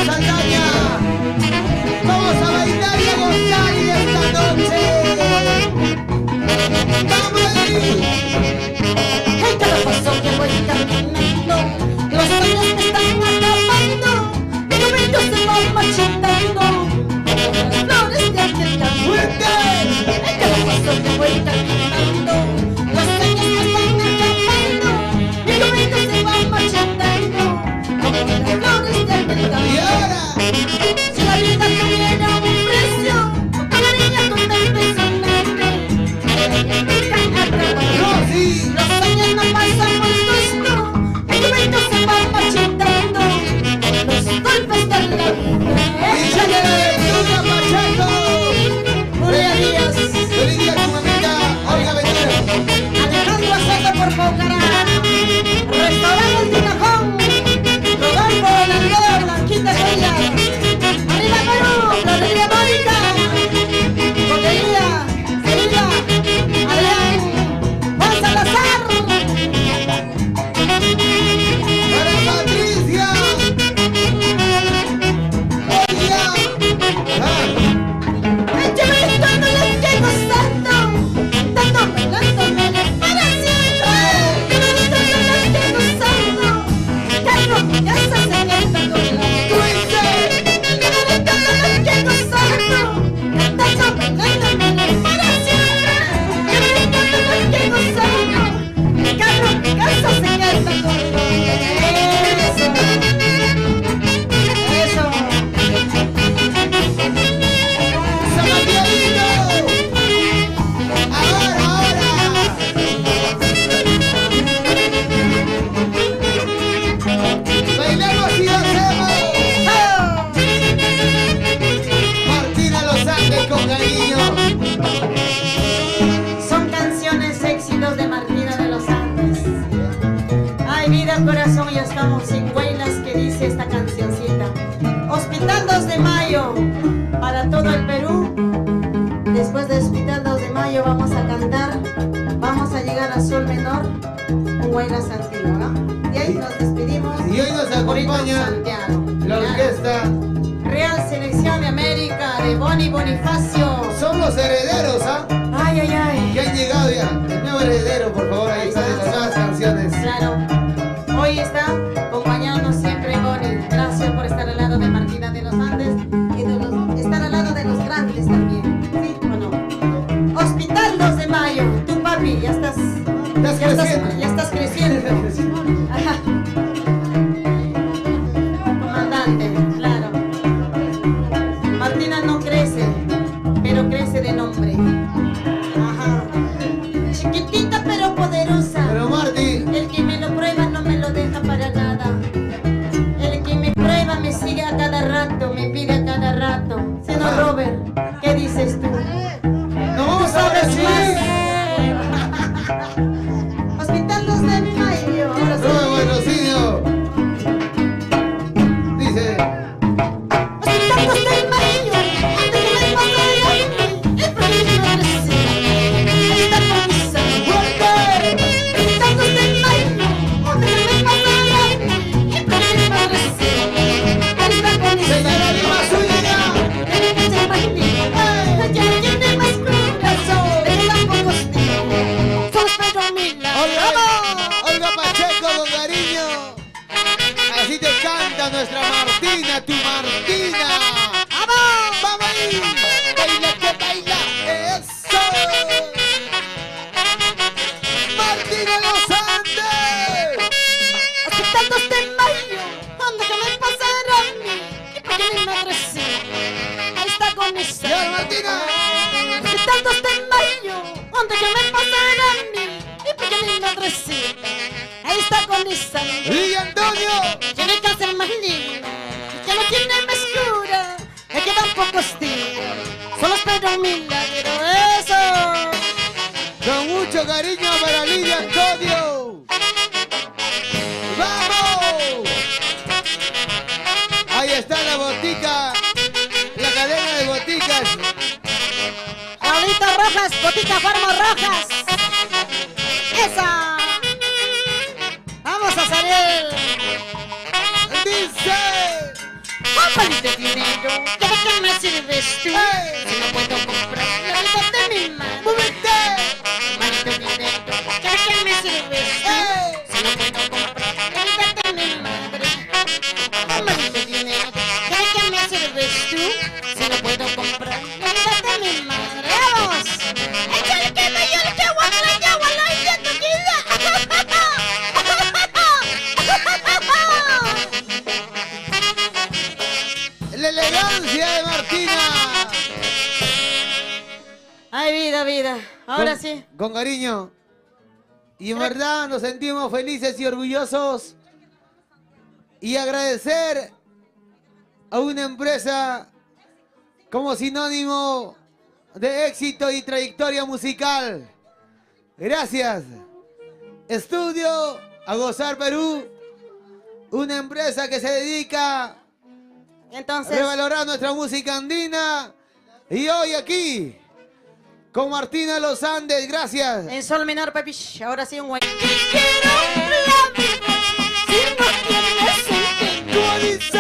Saldaña. Vamos a bailar y a gozar y esta noche. ¡Vamos ahí! En cada paso que voy caminando, los sueños me están acabando, mi cabello se va marchitando, como las flores de aquel campo. ¡Fuerte! En cada paso que voy caminando, los sueños me están acabando, mi cabello se va marchitando, como las flores de aquel campo. Y ahora, Si la vida tuviera un precio, pagaría con el impresionante. Nunca acabará. no, sí. Los años no pasan por gusto, el momento se va marchitando, los golpes de la vida. ¡Échale la lectura, Pacheco! Julia Díaz, ¡Feliz día, tu mamita! ¡Olga Ventura! Alejandro Soto por Pocará, Restaurante El Tinajón, Rodolfo Landor, Blanquita Soya, Arriba Perú, La Alegría Mónica, Boquería, Sevilla, Adrián, Juan Salazar. ¡Para Patricia! ¡Oye! ¡Ah! Yo me estoy no le estoy gozando, tanto bailándome para siempre. Yo me estoy no le estoy gozando, carro mi casa se queda con la ¡Fuerte! Yo me estoy no le estoy gozando, tanto bailándome para siempre. Yo me estoy no le estoy gozando, carro mi casa se queda con la Eso. ¡Zapateadito! ¡Ahora! ¡Bailamos y hacemos! Martina Los Andes con cariño. Son canciones éxitos de Martina de los Andes. Ay, vida, corazón, ya estamos sin huellas, que dice esta cancioncita. Hospital 2 de Mayo, para todo el Perú. Después de Hospital 2 de Mayo vamos a cantar, vamos a llegar a Sol Menor, un huellas antiguo, ¿no? Y ahí nos despedimos. Y hoy nos Bonito acompaña Santiago. la orquesta. Real Selección de América, de Boni Bonifacio. Son los herederos, ¿ah? Ay, ay, ay. Que han llegado ya. El nuevo heredero, por favor, ahí están las nuevas canciones. Claro, hoy está acompañándonos siempre Boni. Gracias por estar al lado de Martina de los Andes y estar al lado de los grandes también. ¿Sí o no? Hospital 2 de Mayo, tu papi, ya estás creciendo. Ajá. Comandante, claro. Martina no crece, pero crece de nombre. Ajá. Chiquitita pero poderosa. Pero Marti, El que me lo prueba no me lo deja para nada. El que me prueba me sigue a cada rato, me pide a cada rato. Si no, Robert, ¿qué dices tú? nos vamos a recibir. Hospital 2 de Mayo, ahora sí. Nuevo Rocío. Dice, Hospital 2 de Mayo, antes que me pase a mí, el problema no recibe. Ahí está con mi salud. ¡fuerte! Hospital 2 de Mayo, antes que me pase a mí, el problema no recibe. Ahí está con mi ¡Se salud. la lima suya! Olga Pacheco con cariño. Así te canta nuestra Martina, tu Martina. ¡Vamos! ¡Vamos ahí! ¡Baila que baila! ¡Eso! ¡Martina Los Andes! ¡Y ahora, Martina! Ahí está con esa. ¡Y Antonio! Tiene que hacer más lindo, que no tiene mescura, es que tampoco estilo, solo espero un milagro, eso. Con mucho cariño para Lidia Antonio. ¡Vamos! Ahí está la botica, la cadena de boticas. Pablito Rojas, Botica Farma Rojas. Esa. Vamos a salir. Dice, ¡Oh! maldito dinero, ¿de qué me sirves tú? Si no puedo comprar la vida de mi madre. ¡Movete! Maldito dinero, ¿de qué me sirves tú? Si no puedo comprar la vida de mi madre. Maldito dinero, ¿de qué me sirves tú? Si no puedo comprar la vida de mi madre. ¡Vamos! ¡Échale que me yo el que guacla ya guala y ya tu La elegancia de Martina. Ay, vida. Ahora sí. Con cariño. Y en verdad nos sentimos felices y orgullosos. Y agradecer a una empresa como sinónimo de éxito y trayectoria musical. Gracias. Estudio A Gozar Perú. Una empresa que se dedica Entonces, a revalorar nuestra música andina. Y hoy aquí, con Martina Los Andes. Gracias. en sol menor, papi. Ahora sí, un güey. ¿Cómo dice?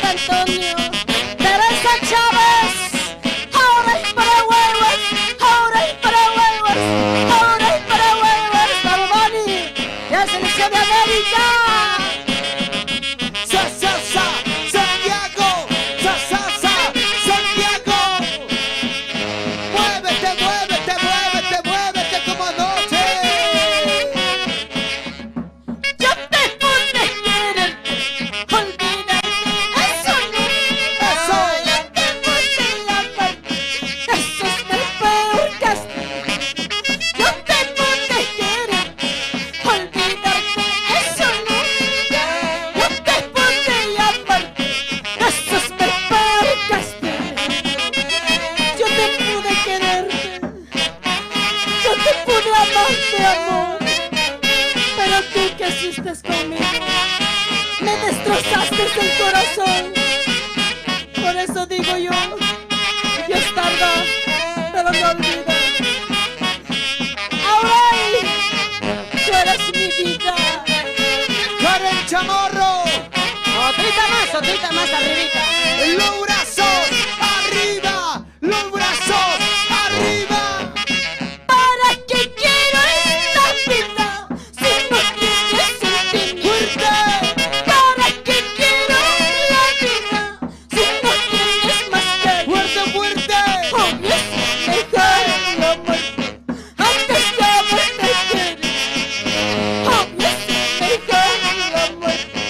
Antonio, Teresa Chávez, ahora es para huevos, ahora es para huevos, ahora es para huevos, Pablo Boni, la selección de América. Santiago, Santiago, muévete, muévete, muévete, muévete como anoche. Yo te pude querer, olvídate, eso no, Eso. yo te pude amar, eso es el peor castigo. Yo te pude querer, olvidarte, eso no, yo te pude amar, eso es el peor castigo. Yo te pude quererte, yo te pude amarte, amor, pero tú que hiciste conmigo, me destrozaste el corazón. Por eso digo yo, Dios tarda, pero no olvida. Ahora tú eres mi vida. Karen Chamorro, Otrita más arribita. los brazos arriba, los brazos arriba. ¿Para qué quiero esta vida si no tienes sentimiento? ¿Para qué quiero la vida si no tienes más cariño? Fuerte. Obvio es mejor la muerte antes que haberte querido. Obvio es mejor la muerte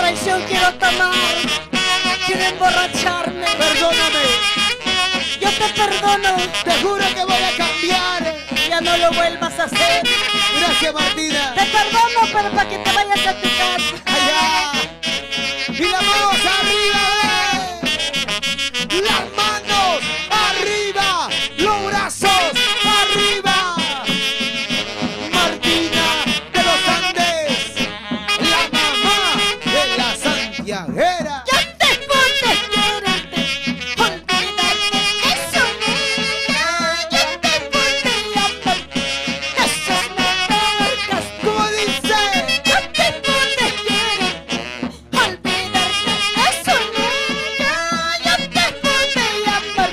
traición quiero tomar, quiero emborracharme. Perdóname, Yo te perdono, te juro que voy a cambiar. ya no lo vuelvas a hacer. Gracias, Martina. Te perdono, pero para que te vayas a tu casa. Allá. Y las manos arriba, las manos arriba, los brazos arriba. Martina de los Andes, la mamá de la santiaguera. Yo te pude quererte, olvidarte, eso nunca. Yo te pude amar, eso es mi peor castigo. ¿Cómo dice? Yo te pude quererte, olvidarte, eso nunca. Yo te pude amar,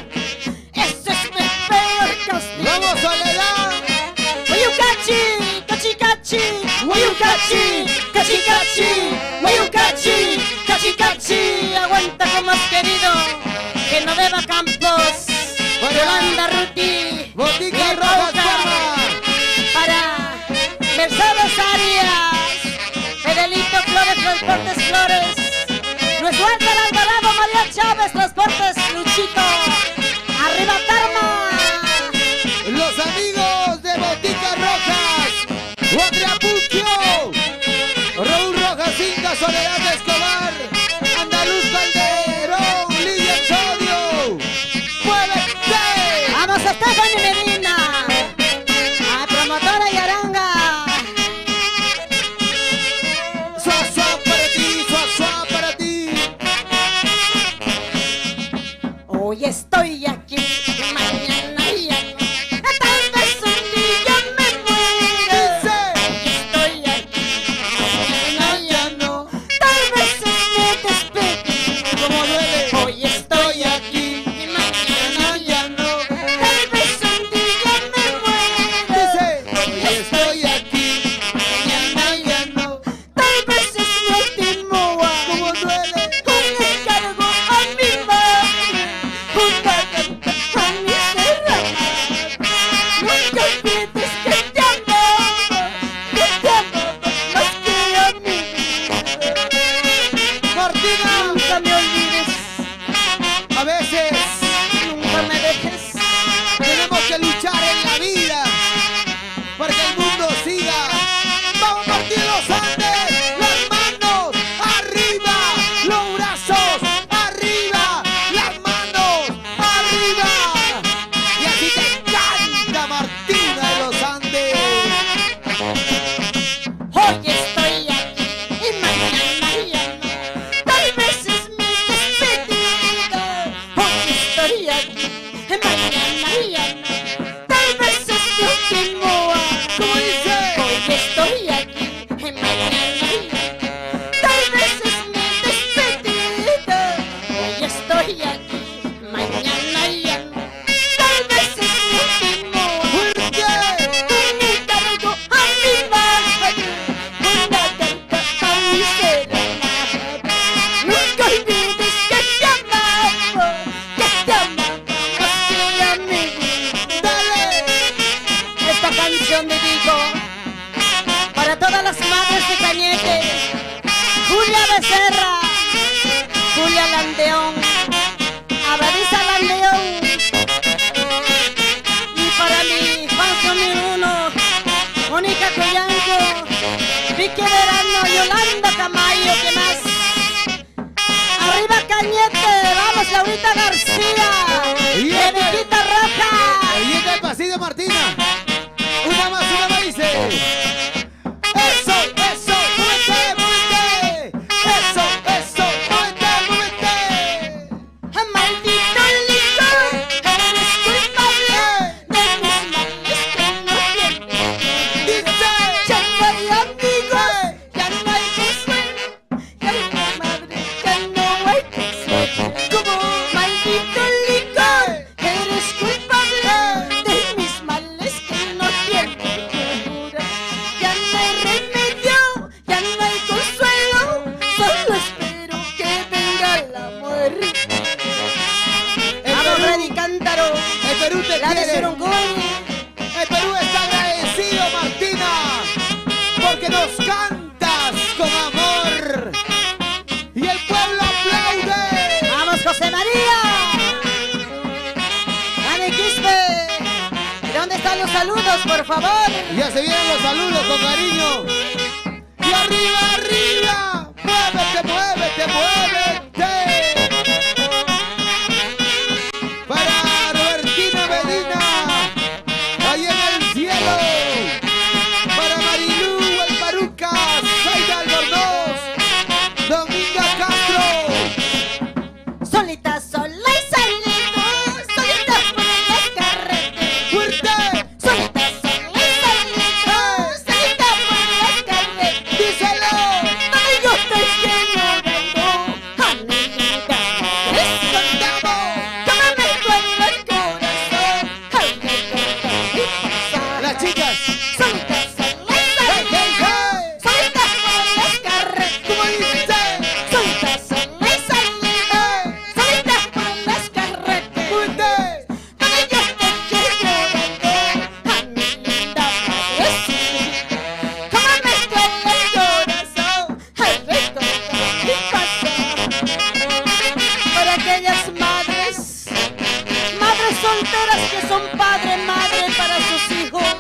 eso es mi peor castigo. Vamos, Soledad. Wayukachi, kachi kachi, wayukachi, kachi kachi, wayukachi, kachi kachi. Aguanta como has querido, que no beba Campos, Yolanda Ruti, Botica y Roja Pauca. Chama. Para Mercedes Arias, Fidelito Flores, Transportes Flores, Luis Walter Alvarado, María Chávez, Transportes Luchito, arriba Tarma. Los amigos de Boticas Rojas, Guatrapuquio, Raúl Rojas Inca, Soledad Escobar, Andaluz Calderón, Lidia Sodio, ¡muévete! Vamos a Stephanie Medina, a promotora Yaranga. Suá, suá para ti, suá, suá para ti. Hoy estoy aquí, mañana ya no. Tal vez un día me muera. Dice, Hoy estoy aquí, mañana ya no. Tal vez es mi despedida. ¿cómo duele? Hoy estoy aquí y mañana ya no. Tal vez un día me muera. Dice, hoy estoy aquí, Mañana ya no. Tal vez es mi último año. ¿cómo duele? Un encargo a mi madre, una carta a mi serrana. Nunca olvides que te amaba más que a mí. Martina, Nunca me olvides, a veces nunca me dejes. tenemos que luchar en la vida para que el mundo siga. Vamos, Martín de los Andes, las manos arriba, los brazos arriba, las manos arriba. Y así te canta Martina de los Andes. Hoy estoy aquí y mañana ya no. Tal vez es mi despedida. Hoy estoy aquí y mañana ya no. Tal vez es mi último año. ¿Cómo dice? Hoy estoy aquí y mañana ya no. Tal vez es mi despedida. Hoy estoy aquí, mañana ya no. Tal vez es mi último año. ¡Fuerte! Un encargo a mi madre, una carta a mi serrana. Nunca olvides que te amaba más que a mí. ¡Dale! Esta canción dedico para todas las madres de Cañete, Julia Becerra, Julia Landeón, Abadisa Landeón, y para mi fan número 1, Mónica Collanco, Vicky Verano, Yolanda Tamayo, ¿qué más? Arriba Cañete, vamos Laurita García, Y de este- Viquita Roja. Ahí está el pasillo, Martina. Una más, dice. Eso, eso, muévete, muévete. Eso, eso, muévete, muévete. Maldito licor, eres culpable de mis males que no tienen. Dice. Ya no hay amigos, ya no hay consuelo, ya no hay madre, ya no hay consuelo. ¿Cómo? Maldito licor, eres culpable de mis males que no tienen cura. Ya no hay remedio, ya no hay consuelo, solo espero que venga la muerte. Vamos, Freddy Cántaro, El Perú te la de quiere. Surungún. El Perú está agradecido, Martina, porque nos cantas con amor. están los saludos, por favor? Ya se vienen los saludos con cariño. Y arriba, arriba. Muévete, muévete, muévete. Para Robertina Medina, ahí en el cielo. Para Marilú, el Parucas, Zaida Albornoz, Dominga Castro. Solita, sola y solito, solita por las carreteras. Fuerte. Solita, sola y solito, solita por las carreteras. Díselo. Ay, yo estoy llorando, a mi vida. Cantamos. Cómo me duele el corazón, ay, me corta mi pasar. Las chicas. Solita, sola y Hey, solito, hey, hey. solita por las carreteras. ¿Cómo dice? Solita, sola y solito, solita por las carreteras. Fuerte. Donde yo estoy llorando, a mi linda madrecita. Cómo me duele el corazón, al recordar mi pasado. Para aquellas madres, madres solteras que son padre, madre para sus hijos,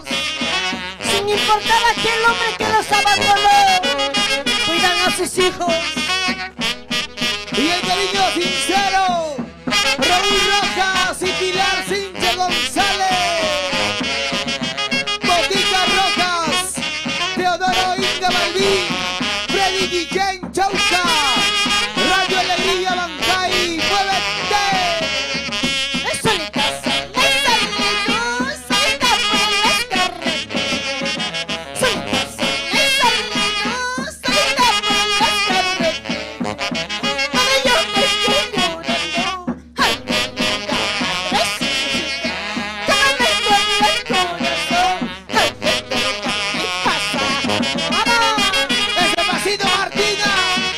sin importar aquel hombre que los abandonó, cuidan a sus hijos. Y el cariño sincero, Raúl Rojas y Pilar Cinche González. Botica Rojas, Teodoro Inga Malvin, Freddy Guillén Chauca, Radio Alegría Bancay, muévete. Solita, sola y solito, solita por las carreteras. Solita, sola y solito, solita por las carreteras. Donde yo estoy llorando, ay, mi linda madrecita. Cómo me duele el corazón, al recordar mi pasado. ¡Vamos! Ese pasito Martina,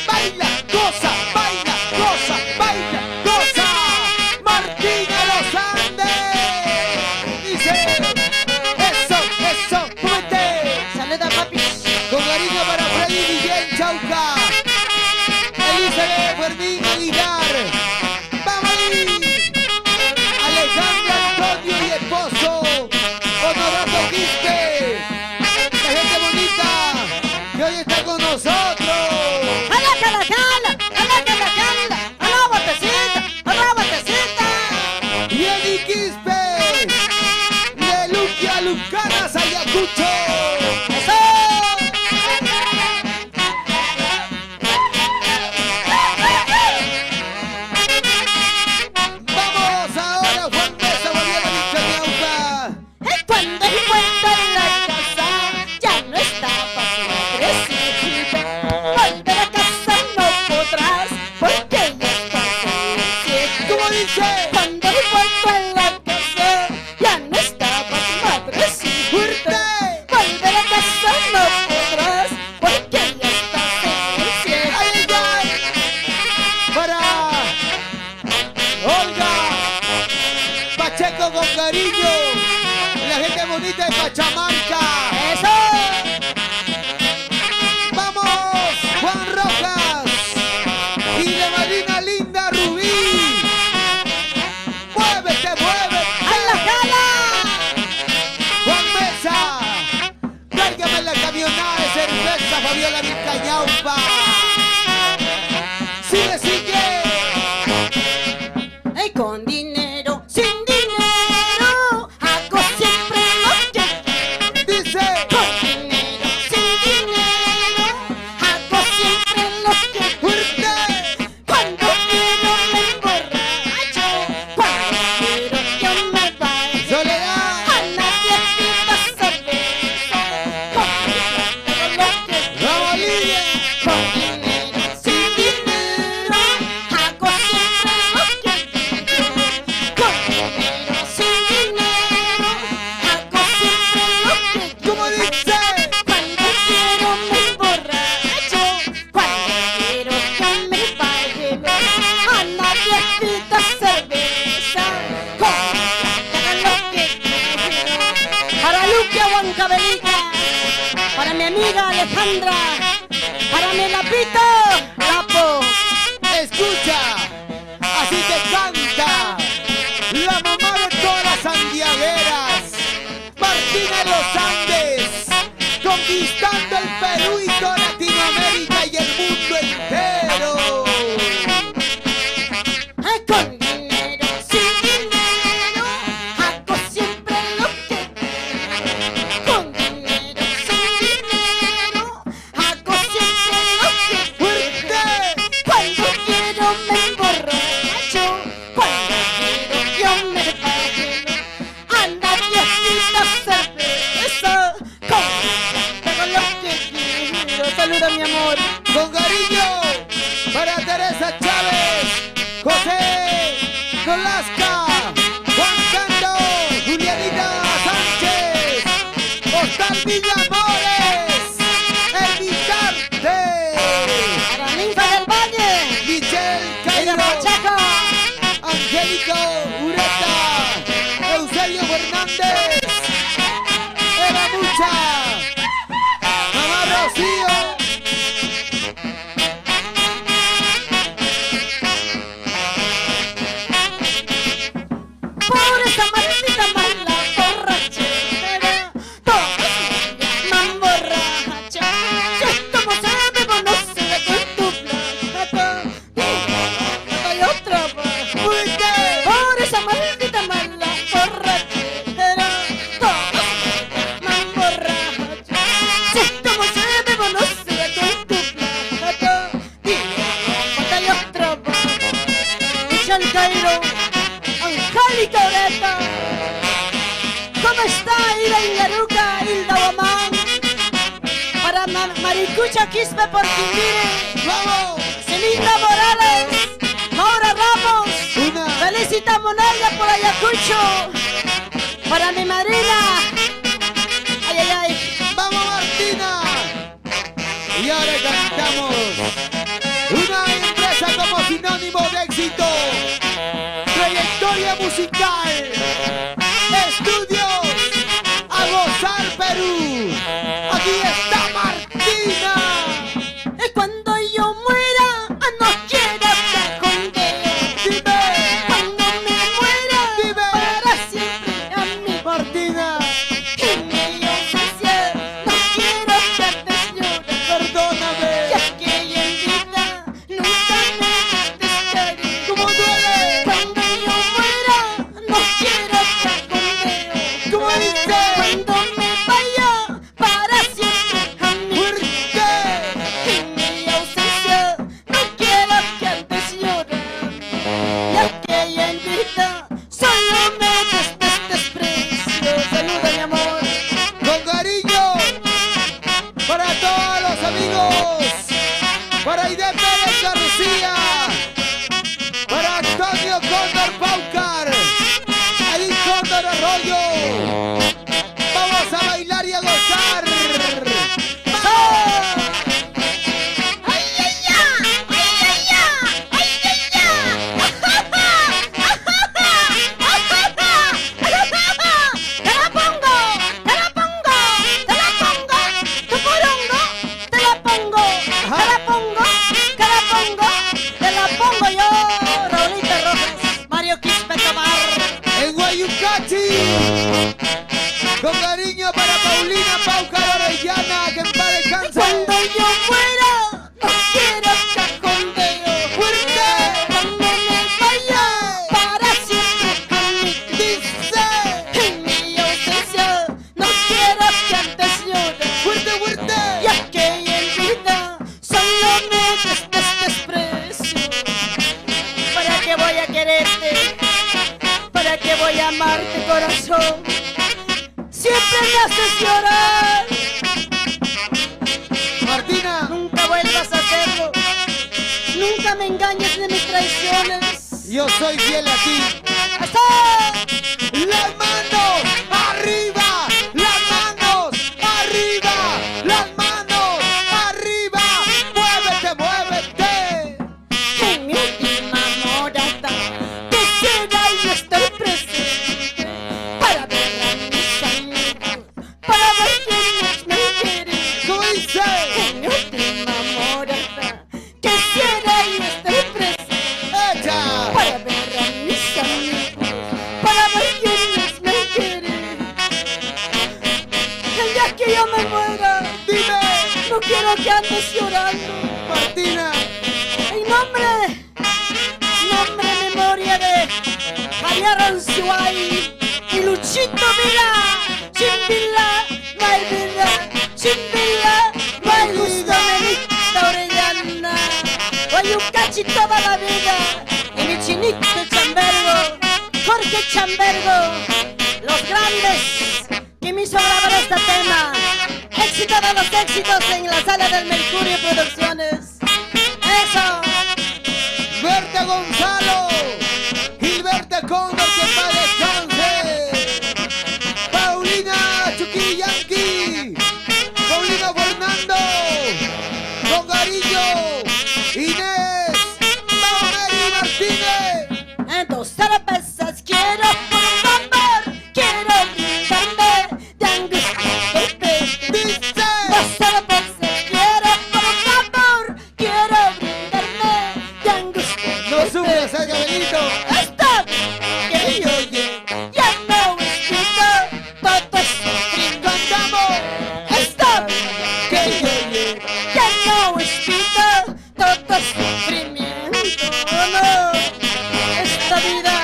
baila, goza, baila, goza, baila, goza. Martina Los Andes. Dice, eso, muévete. Saluda, papi. Con cariño para Freddy Guillén Chauca, Elizabeth Fermín Aguilar, vamos ahí, Alejandro Antonio y esposo, Honorato Quispe, la gente bonita que hoy está con nosotros. ¡Hala, cala, cala! ¡Hala, cala, cala! ¡Hala, botecita! ¡Hala, botecita! Y Eddie Quispe, de Luquia Lucanas Ayacucho. ¡Eso! Vamos ahora, Juan Mesa, Guadiana, Victoriauca. Cuando encuentro en la casa, ya no estaba su madrecita. Volver a casa no podrás, porque ya está fallecida. ¿Cómo dice? Cuando encuentro en la casa, ya no estaba su madrecita. ¡Fuerte! Volver a casa no podrás, porque ya está fallecida. ¡Ay, ay, ay! Para Olga Pacheco con cariño, la gente bonita de Pachamarca. ¡Eso! ¡Vamos! Juan Rojas y la madrina linda Rubí. ¡Muévete, muévete! ¡Hala, jala! Juan Mesa, tráigame la camionada de cerveza, Fabiola Vizcañaupa. Sigue, sigue. Ay, con dinero, sin dinero, hago siempre lo que Dice, con dinero, sin dinero, hago siempre lo que fuerte. cuando quiero me emborracho, cuando quiero yo me bailo. Soledad. A nadie pida cerveza, con dinero lo que Vamos, Lidia. con dinero, sin dinero, hago siempre lo que quiero. Con dinero, sin dinero, hago siempre lo que quiero. ¿Cómo dice? Cuando quiero me emborracho, cuando quiero yo me bailo. A nadie pida cerveza, con dinero lo que quiero. Para Luquia Huancavelica, para mi amiga Alejandra, para mi Lapito, Lapo. Escucha, así te canta la mamá de todas las santiagueras. Va de los Andes, conquistando el Perú y toda Latinoamérica y el mundo entero. Con dinero, sin dinero, hago siempre lo que quiero. Con dinero, sin dinero, hago siempre lo que ¡Fuerte! Cuando quiero me emborracho, cuando quiero yo me bailo. Anda viejita cerveza, con todo lo que quiero. Saluda mi amor. Con cariño para Teresa Chávez, José Nolasca, Juan Cando, Julianita Sánchez, Oscar Villamores, El Vicarte, Para Ninfa del Valle, Michelle Ella Cairo, Pacheco, Angélico Ureta, Eusebio Fernández, Eva Mucha, Mamá Rocío. por esa maldita mala borrachera, todos me llaman borracha. Si estamos a bebo no se ve con tu plata, y otra vez. Por esa maldita mala borrachera, todos me llaman borracha. Si estamos a bebo no se ve con tu plata, y otra vez. Michelle Cairo, Angélica Oreta, ¿cómo está Hilda Ingaruca, Hilda Guamán? Para Maricucha Quispe por Quimbire, ¡Vamos! Celinda Morales, Maura Ramos, Una. Felicita Monalla por Ayacucho, para mi madrina, ay ay ay, ¡Vamos, Martina! Y ahora cantamos una empresa como sinónimo de éxito, trayectoria musical, estudios, a gozar Perú. Aquí está Martina. y cuando yo muera, no quiero estar contigo. Dime, Cuando me muera, Dime. para siempre a mi Martina, y mi ausencia, no quiero que te llore. perdóname. Ya que en vida nunca me descargué. ¿Cómo duele? Cuando yo muera, no quiero estar contigo. ¿Cómo dice? Cuando me vaya, para siempre a mí. ¡Fuerte! Y mi ausencia, no quiero que antes llore. Ya que en vida solo me desprecio. Saluda mi amor. Con cariño para todos los amigos, para Aide Pérez García, para Antonio Cóndor Paucar, Edith Cóndor Arroyo. Vamos a bailar y a gozar. ¡Ay, ay, ya! ¡Ay, ay, ya! ¡Ay, ay, ya! ¡Te la pongo! ¡Te la pongo! ¡Te la pongo! ¡Tu porongo! ¡Te la pongo! ¡Te la pongo! ¡Te la pongo! ¡Te la pongo yo! Raulita Rojas, Mario Quispe Tomar. En Guayucachi, con cariño para Paulina Paucar Orellana, que en paz descanse. Cuando yo muera, no quiero estar contigo. ¡Fuerte! Cuando me vaya, para siempre a mí. Dice, En mi ausencia, no quiero que antes llore. fuerte, fuerte. Ya que en vida solo me desprecio. ¿Para qué voy a quererte? ¿Para qué voy a amarte, corazón? Siempre me haces llorar. Martina, Nunca vuelvas a hacerlo. Nunca me engañes de mis traiciones. yo soy fiel a ti. ¡Hasta! Las manos arriba, las manos arriba, las manos arriba. Muévete, muévete. En mi última morada quisiera yo estar presente para ver a mis amigos, para ver quiénes me quieren. ¿Cómo dice? En mi última morada quisiera yo estar presente Echa. para ver a mis amigos, para ver quiénes quiero que andes llorando. Martina. En nombre, memoria de Javier Aranzuay y Luchito Vila. Sin Vila no hay vida, sin Vila no hay gusto, Melita Orellana. Hoy un cachi toda la vida y mi chinito Chambergo, Jorge Chambergo, los grandes que me hizo grabar este tema. Éxito de los éxitos en la sala del Mercurio Producciones. Eso. Berta Gonzalo, Gilberta Cóndor, que paz descanse. Paulina Chuquillanqui, Paulina Fernando, Don Garillo, Inés, Maumeri Martínez. En 2 cervezas quiero por favor, quiero brindarme de angustia y pecho. Dice. 2 cervezas quiero por favor, quiero brindarme de angustia. No sufras, Gabrielito. Está que yo ya no explico todo sufrimiento. Cantamos. Está Que yo ya no explico todo sufrimiento. No, esta vida.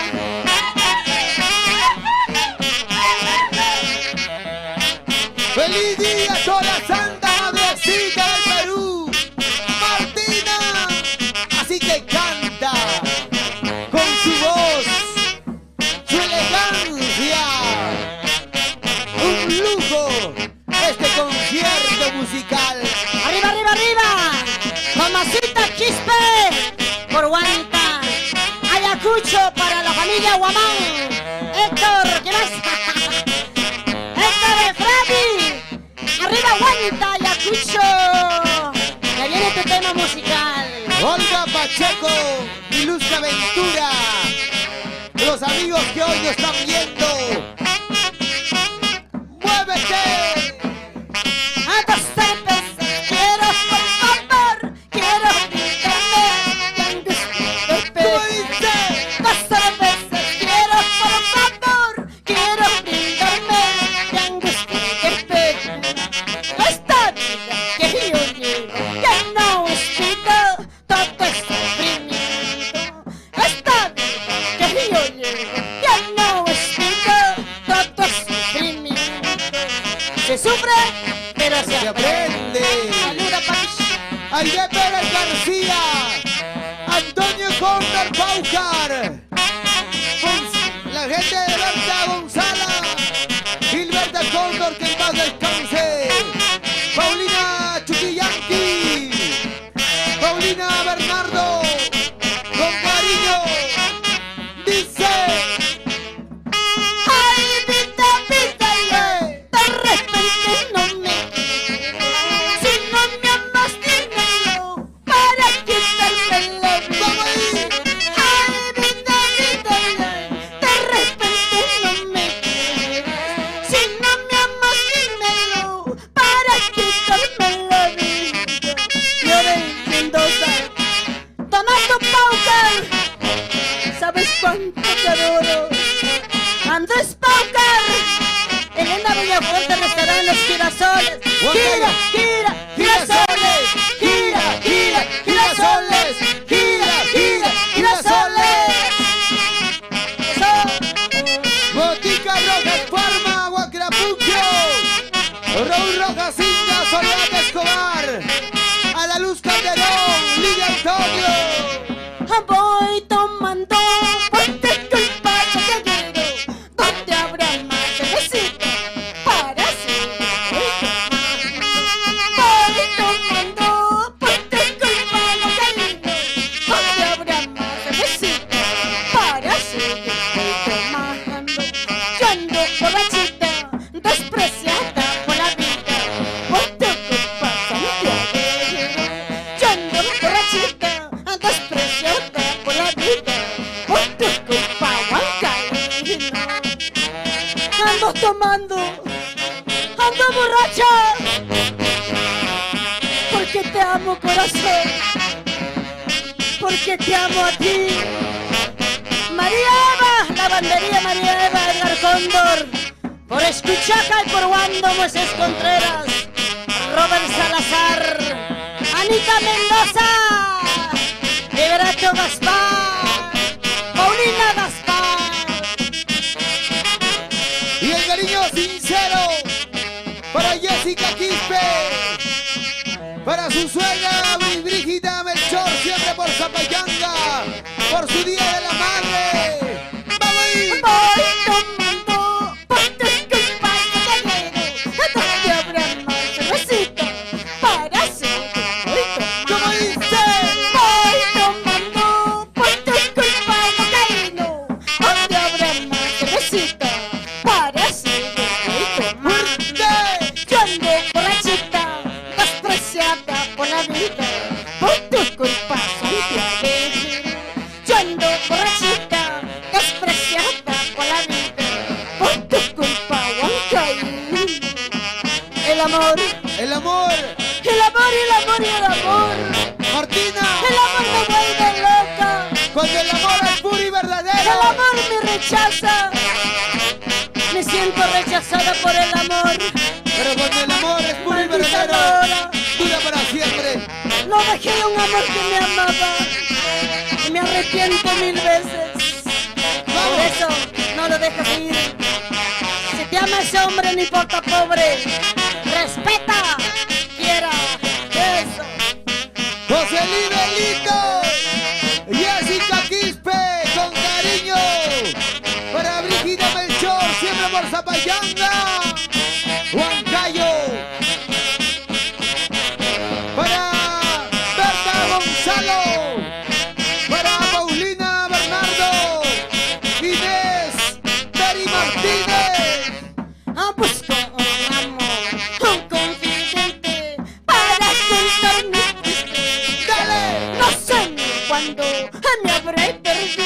¡Feliz día, toda Santa Madrecita del Perú! ¡Martina! Así que canta con su voz, su elegancia. Un lujo este concierto musical. ¡Arriba, arriba, arriba! ¡Tomasita Quispe! Por Huanta. Ayacucho para la familia Guamán. Héctor, ¿qué más? Héctor Efraín. ¡Arriba Huanta, Ayacucho! Ya viene tu tema musical. Olga Pacheco y Luz Aventura. Los amigos que hoy nos están viendo. ¡Muévete! A 2 cervezas quiero, por favor, quiero brindarme de angustia y ¿Cómo pecho. dice? 2 cervezas quiero, por favor, quiero brindarme de angustia y pecho. Esta vida que yo llevo ya no explico todo es sufrimiento. Esta vida que yo llevo ya no explico todo es sufrimiento. Se sufre, pero se Se aprende. aprende. Saluda, Pachi. Aide Pérez García, Antonio Cóndor Paucar, la gente de Berta Gonzala, Gilberta Cóndor, que en paz descanse, Paulina Chuquillanqui, Paulina Bernardo, Don Cariño, dice. Ay, vida, vida, de repente no me quieres. Si no me amas, dímelo para quitarme la vida. ¿Cómo dice? Ay, vida, vida, de repente no me quieres. Si no me amas, dímelo para quitarme la vida. Yo de Mendoza, tomando Paucar, ¿sabes cuánto te adoro? Andrés Paucar, Elena Villafuerte, restaurante Los Girasoles. Gira, gira, girasoles. Gira, gira, girasoles. Gira, gira, girasoles. Eso. Botica Rojas Parma, Huacrapuquio, Raúl Rojas Inga, Soledad Escobar, a la Luz Calderón, Lidia Antonio. Voy tomando, ponte culpa, caballero. ¿Dónde habrá más cervecita para seguir tomando? Voy tomando, ponte culpa, caballero. ¿Dónde habrá más cervecita para seguir tomando? Yo ando borrachita, despreciada por la vida. Por tu culpa, Santiago. Yo ando borrachita, despreciada por la vida. Por tu culpa, Huancaíno. Ando tomando, ando borracha. Porque te amo, corazón. Porque te amo a ti. María Eva, lavandería María Eva, Edgar Cóndor. Por Escuchaca y por Wando, Moisés Contreras. Robert Salazar, Anita Mendoza, Liberato Gaspar, Paulina Gaspar. Y el cariño sincero para Jessica Quispe, para su suegra Brígida Melchor, siempre por Zapayanga, por su Día de la Madre. ¡Vamos ahí! Voy tomando por tus culpas, donde habrá más cervecita para seguir ¿Cómo dice? Voy tomando por tus culpas, cocaíno, donde habrá más cervecita para seguir tomando. Yo ando borrachita, despreciada por la vida, por tus culpas, Santiago. Yo ando borrachita, despreciada por la vida, por tu culpa, Huancaíno. El amor, El amor, el amor, el amor y el amor. Martina, El amor me vuelve loca. cuando el amor es puro y verdadero. El amor me rechaza. Me siento rechazada por el amor. Pero cuando el amor es puro y Maldita verdadero, Dora. dura para siempre. No dejé un amor que me amaba. Y me arrepiento 1000 veces. Por eso no lo dejas ir. Si te ama ese hombre, no importa pobre. Respeta, quiera. Eso. José Libelito, Jessica Quispe, con cariño, para Brígida Melchor, siempre por Zapayanga, Huancayo, para Berta Gonzalo, para Paulina Bernardo, Inés Peri Martínez. Busco un amor, un confidente para contar mis tristezas. ¡Dale! No sé ni cuándo me habré perdido.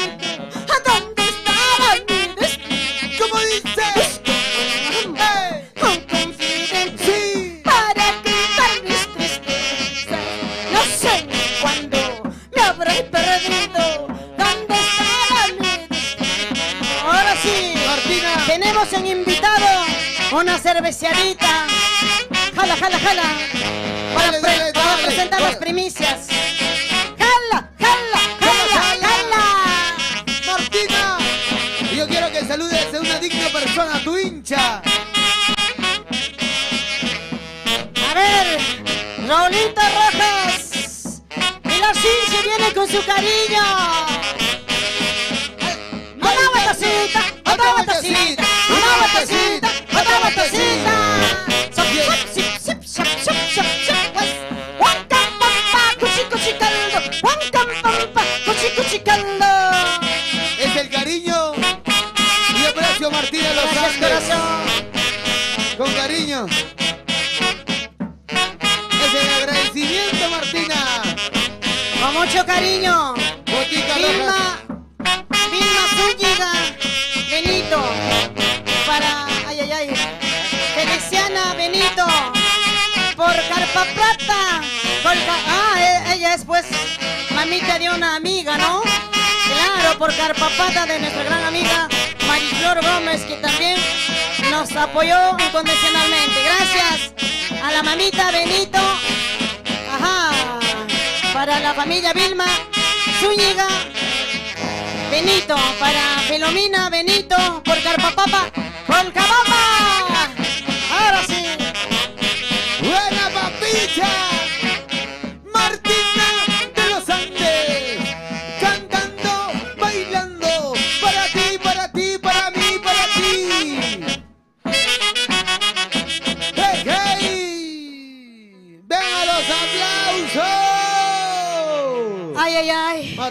¿A dónde estaba mi destino? ¿Cómo dice? Busco un amor, un confidente Sí. para contar mis tristezas. No sé ni cuándo me habré perdido. ¿Dónde estaba mi destino? Ahora sí, Martina. tenemos en invitado una cerveceadita. Jala, jala, jala. Dale, dale, Para dale, presentar dale. las primicias. Jala, jala, jala, jala. Martina, yo quiero que saludes a una digna persona, tu hincha. A ver, Raulito Rojas. Y la Cinche viene con su cariño. Otra vueltecita, otra vueltecita, otra vueltecita, otra vueltecita. Sop, sop, sip, sip, sop, sop, sop, sop, pues. Huancam, pampa, cuchi, cuchi, caldo. Huancam, pampa, cuchi, cuchi, caldo. Es el cariño y aprecio Martina Los Gracias, Andes. corazón. Con cariño. Es el agradecimiento, Martina. Con mucho cariño. Botica Vilma, Rojas. Vilma Zúñiga, Benito, para, ay, ay, ay, Feliciana Benito, por Carpa Plata, ella es pues mamita de una amiga, ¿no? Claro, por Carpa Plata de nuestra gran amiga Mariflor Gómez, que también nos apoyó incondicionalmente. Gracias a la mamita Benito, ajá, para la familia Vilma Zúñiga, Benito, para Filomina Benito, por Carpapapa, con Cabapa. Ahora sí. Buena papicha. Martina de los Andes. Cantando, bailando. Para ti, para ti, para mí, para ti. ¡Hey, hey! ¡Ven a los aplausos! Ay, ay, ay. Martina.